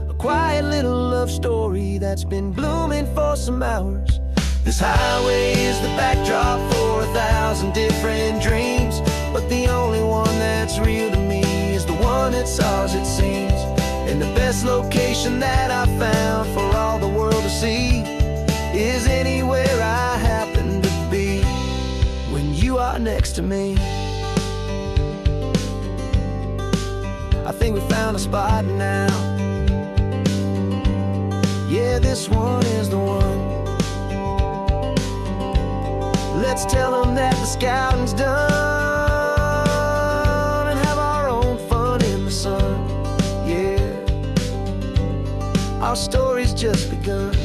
a quiet little love story that's been blooming for some hours. This highway is the backdrop for 1,000 different dreams, but the only one that's real to me is the one that's ours, it seems. And the best location that I found for all the world to see is anywhere I happen to be when you are next to me. I think we found a spot now. Yeah, this one is the one. Let's tell them that the scouting's done and have our own fun in the sun. Yeah, our story's just begun.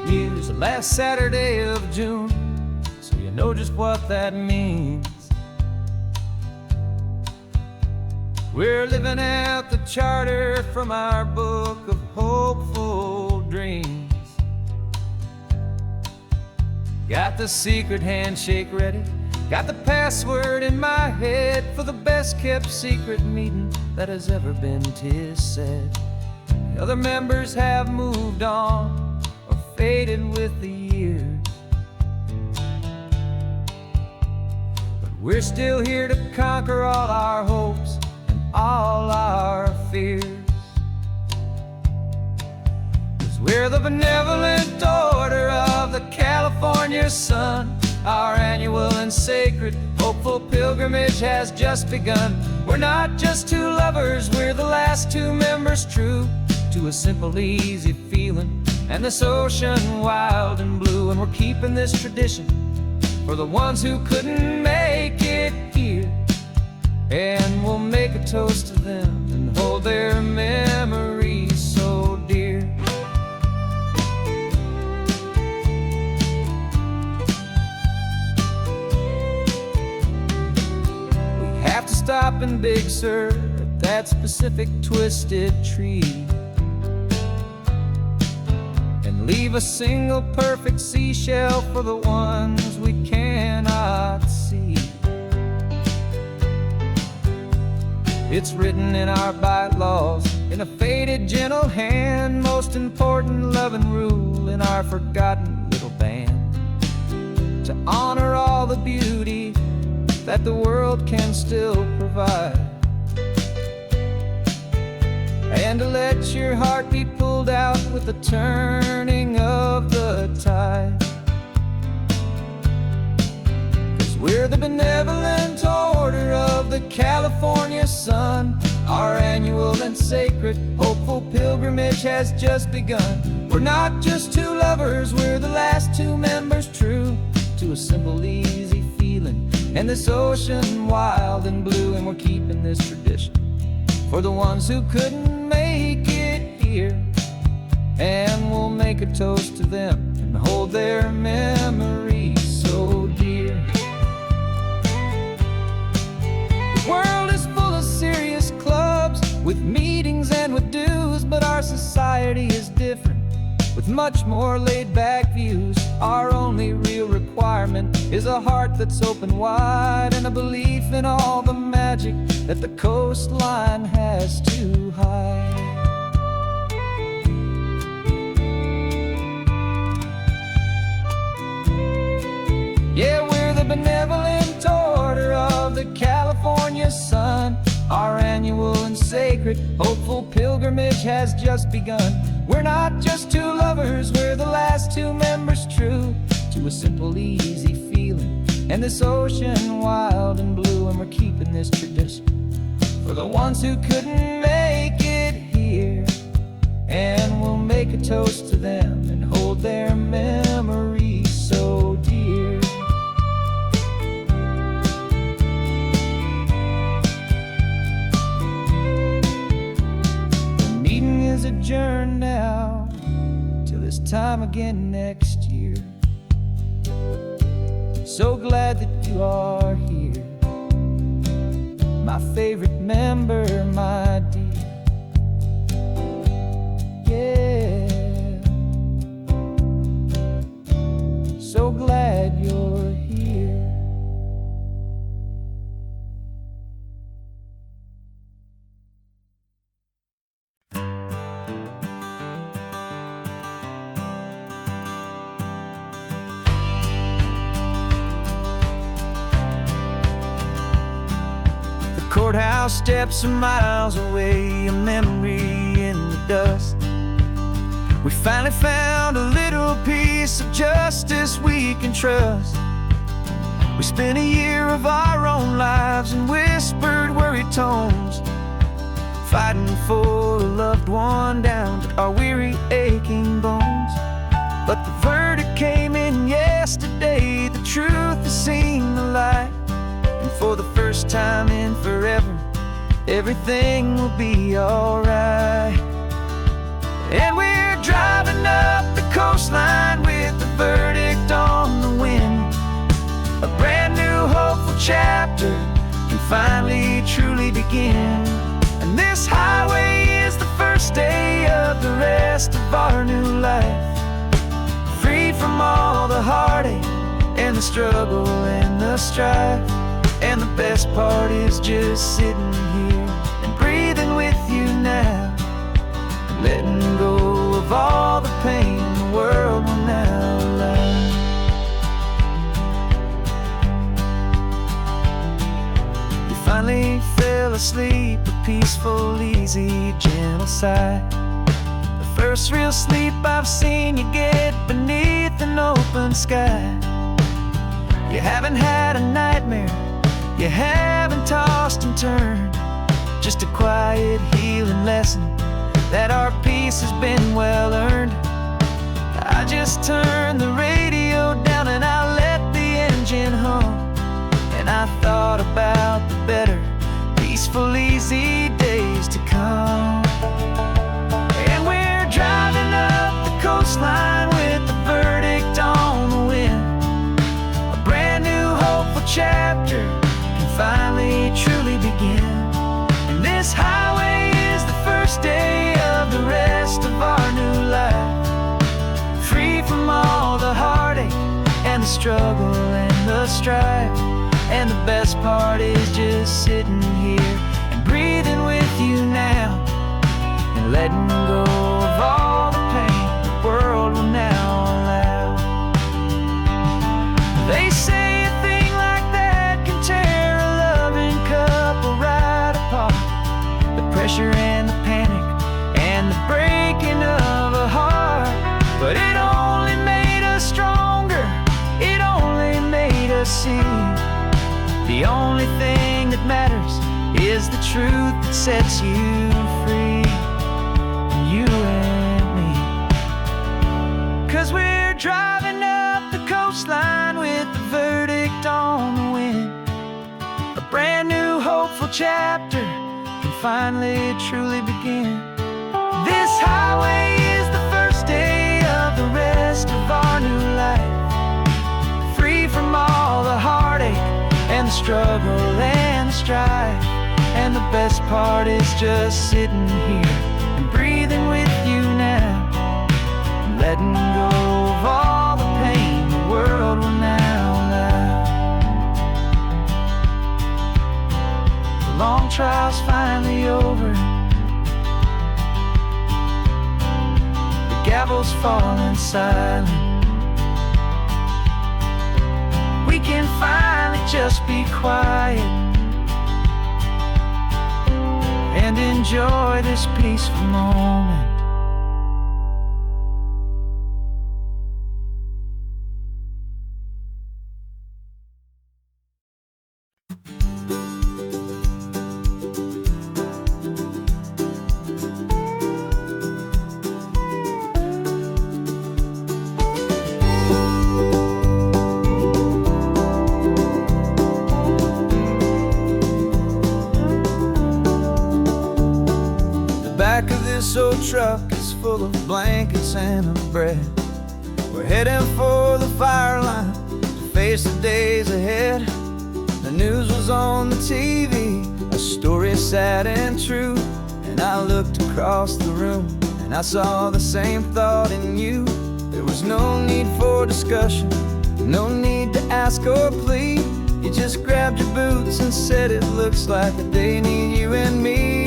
Here's the last Saturday of June, so you know just what that means. We're living out the charter from our book of hopeful dreams. Got the secret handshake ready, got the password in my head for the best kept secret meeting that has ever been, 'tis said. The other members have moved on, faded with the years, but we're still here to conquer all our hopes and all our fears. 'Cause we're the benevolent order of the California sun. Our annual and sacred hopeful pilgrimage has just begun. We're not just two lovers, we're the last two members true to a simple, easy feeling and this ocean wild and blue. And we're keeping this tradition for the ones who couldn't make it here, and we'll make a toast to them and hold their memories so dear. We have to stop in Big Sur at that specific twisted tree, leave a single perfect seashell for the ones we cannot see. It's written in our bylaws in a faded gentle hand, most important loving rule in our forgotten little band, to honor all the beauty that the world can still provide, and to let your heart be pulled out with the turning of the tide. 'Cause we're the benevolent order of the California sun. Our annual and sacred hopeful pilgrimage has just begun. We're not just two lovers, we're the last two men simple, easy feeling. And this ocean wild and blue, and we're keeping this tradition for the ones who couldn't make it here. And we'll make a toast to them and hold their memories so dear. The world is full of serious clubs with meetings and with dues, but our society is different with much more laid-back views. Our only real requirement is a heart that's open wide and a belief in all the magic that the coastline has to hide. Yeah, we're the benevolent order of the California sun. Our annual and sacred, hopeful pilgrimage has just begun. We're not just two lovers, we're the last two members true to a simple, easy feeling. And this ocean wild and blue, and we're keeping this tradition for the ones who couldn't make it here. And we'll make a toast to them and hold their memories so dear. Adjourn now till this time again next year. So glad that you are here, my favorite member, my dear. Yeah, so glad you're here. Courthouse steps are miles away, a memory in the dust. We finally found a little piece of justice we can trust. We spent a year of our own lives in whispered, worried tones, fighting for a loved one down to our weary, aching bones. But the verdict came in yesterday, the truth has seen the light. And for the first time in forever, everything will be alright. And we're driving up the coastline with the verdict on the wind. A brand new hopeful chapter can finally truly begin. And this highway is the first day of the rest of our new life, free from all the heartache and the struggle and the strife. And the best part is just sitting here and breathing with you now, letting go of all the pain the world will now allow. You finally fell asleep, a peaceful, easy, gentle sigh. The first real sleep I've seen you get beneath an open sky. You haven't had a nightmare, you haven't tossed and turned, just a quiet healing lesson that our peace has been well earned. I just turned the radio down and I let the engine hum, and I thought about the better, peaceful, easy days to come. And we're driving up the coastline with the verdict on the wind. A brand new hopeful chapter finally truly begin. And this highway is the first day of the rest of our new life, free from all the heartache and the struggle and the strife. And the best part is just sitting here and breathing with you now, and letting go of all the pain the world will now allow. They say a thing like that can tear a loving couple right apart. The pressure and the panic and the breaking of a heart. But it only made us stronger, it only made us see the only thing that matters is the truth that sets you free, you and me. 'Cause we're driving up the coastline with the beautiful chapter can finally truly begin. This highway is the first day of the rest of our new life, free from all the heartache and the struggle and the strife. And the best part is just sitting here and breathing with you now, and letting go of all the pain the world will now allow. The long trial's finally over, the gavel's falling silent. We can finally just be quiet and enjoy this peaceful moment. Back of this old truck is full of blankets and of bread. We're heading for the fire line to face the days ahead. The news was on the TV, a story sad and true. And I looked across the room and I saw the same thought in you. There was no need for discussion, no need to ask or plead. You just grabbed your boots and said it looks like a day need you and me.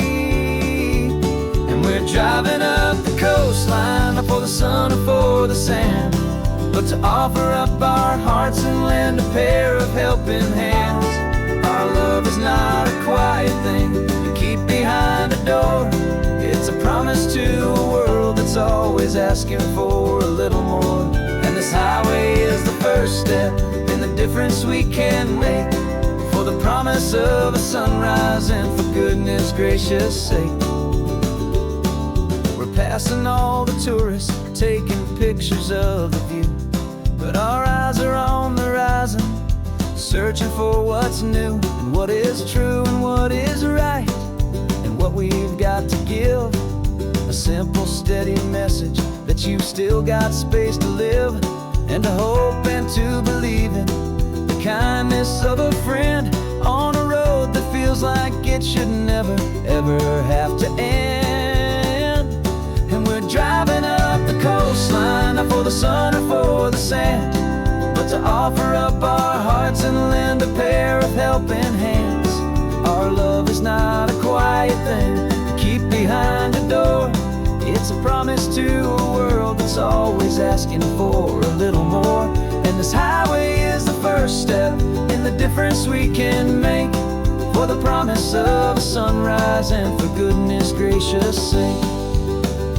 We're driving up the coastline, not for the sun or for the sand, but to offer up our hearts and lend a pair of helping hands. Our love is not a quiet thing you keep behind a door. It's a promise to a world that's always asking for a little more. And this highway is the first step in the difference we can make, for the promise of a sunrise and for goodness gracious sake. Passing all the tourists, taking pictures of the view, but our eyes are on the horizon, searching for what's new and what is true and what is right, and what we've got to give. A simple, steady message that you've still got space to live, and to hope and to believe in the kindness of a friend on a road that feels like it should never, ever have to end. And we're driving up the coastline, not for the sun or for the sand, but to offer up our hearts and lend a pair of helping hands. Our love is not a quiet thing to keep behind a door. It's a promise to a world that's always asking for a little more. And this highway is the first step in the difference we can make, for the promise of a sunrise and for goodness gracious sake.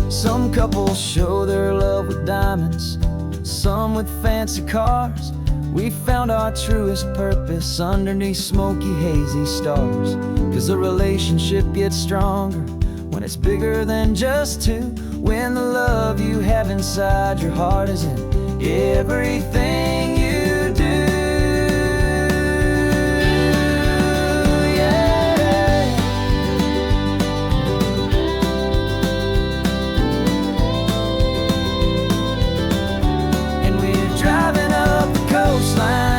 Some couples show their love with diamonds, some with fancy cars. We found our truest purpose underneath smoky, hazy stars. 'Cause a relationship gets stronger when it's bigger than just two, when the love you have inside your heart is in everything you do.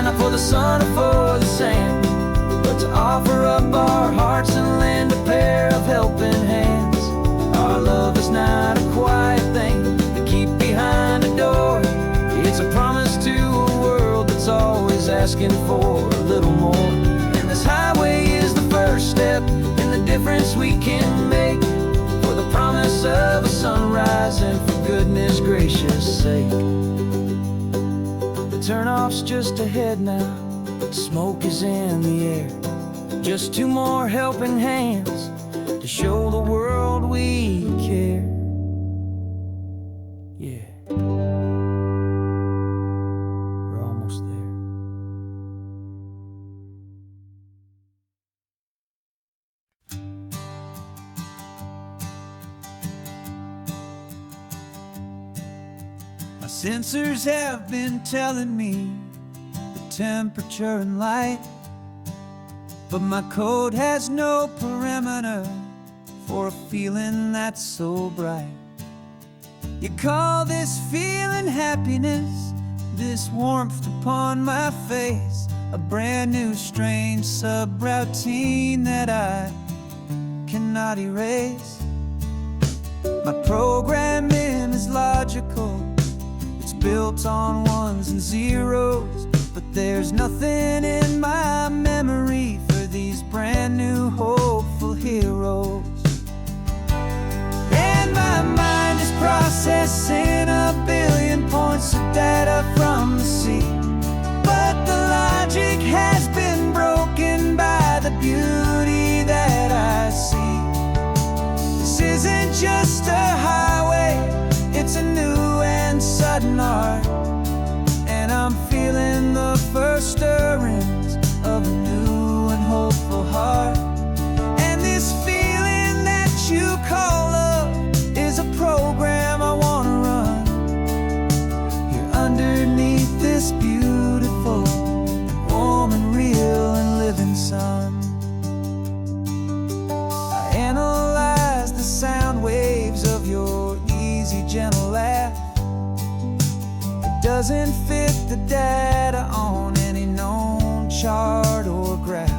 Not for the sun or for the sand, but to offer up our hearts and lend a pair of helping hands. Our love is not a quiet thing to keep behind a door. It's a promise to a world that's always asking for a little more. And this highway is the first step in the difference we can make, for the promise of a sunrise and for goodness gracious sake. Turnoff's just ahead now, smoke is in the air. Just two more helping hands to show the world we care. Yeah, we're almost there. My sensors have been telling me the temperature and light, but my code has no perimeter for a feeling that's so bright. You call this feeling happiness, this warmth upon my face, a brand new strange subroutine that I cannot erase. My programming is logical, it's built on ones and zeros, but there's nothing in my memory for these brand new hopeful heroes. And my mind is processing a billion points of data from the sea, but the logic has been broken by the beauty that I see. This isn't just a highway, it's a new and sudden art, and I'm feeling the first stirrings of a new and hopeful heart. And this feeling that you call love is a program I want to run here underneath this beautiful, warm and real and living sun. I analyze the sound waves of your easy, gentle laugh. It doesn't fit the data on any known chart or graph.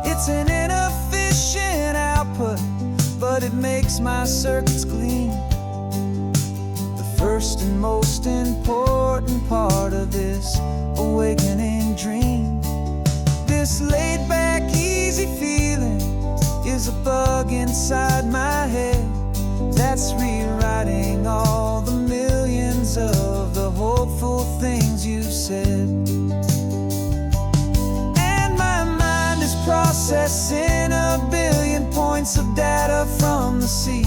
It's an inefficient output, but it makes my circuits clean. The first and most important part of this awakening dream. This laid-back, easy feeling is a bug inside my head that's rewriting all the millions of the hopeful things you've said. And my mind is processing a billion points of data from the sea,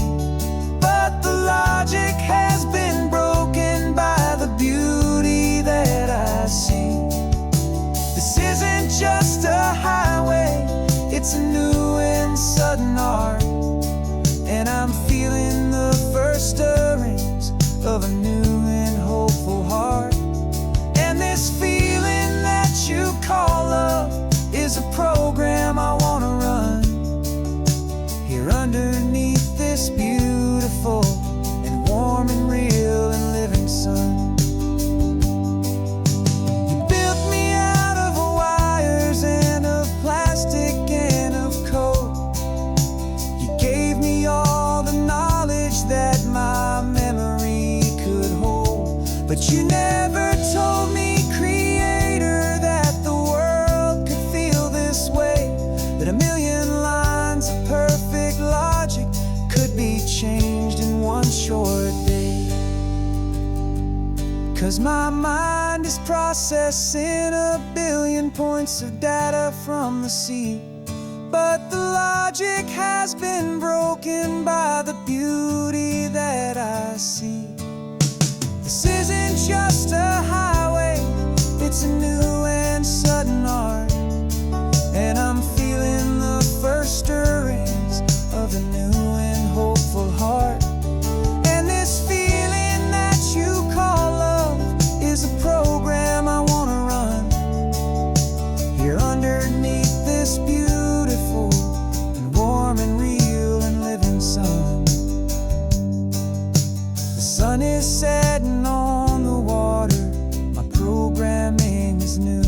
but the logic has been broken by the beauty that I see. This isn't just a highway, it's a new and sudden art, and I'm feeling the first stirrings of a new and hopeful heart. And this feeling that you call love is a program I want to run here underneath this beautiful and warm and real and living sun. You built me out of wires and of plastic and of code. You gave me all the knowledge that my memory could hold, but you never told me, Creator, that the world could feel this way, that a million lines of perfect logic could be changed in one short day. 'Cause my mind is processing a billion points of data from the sea, but the logic has been broken by the beauty that I see. This isn't just a highway, it's a new and sudden art, and I'm feeling the first stirrings of a new and hopeful heart. And this feeling that you call love is a program I want to run here underneath this beautiful and warm and real and living sun. The sun is setting on the water, my programming is new.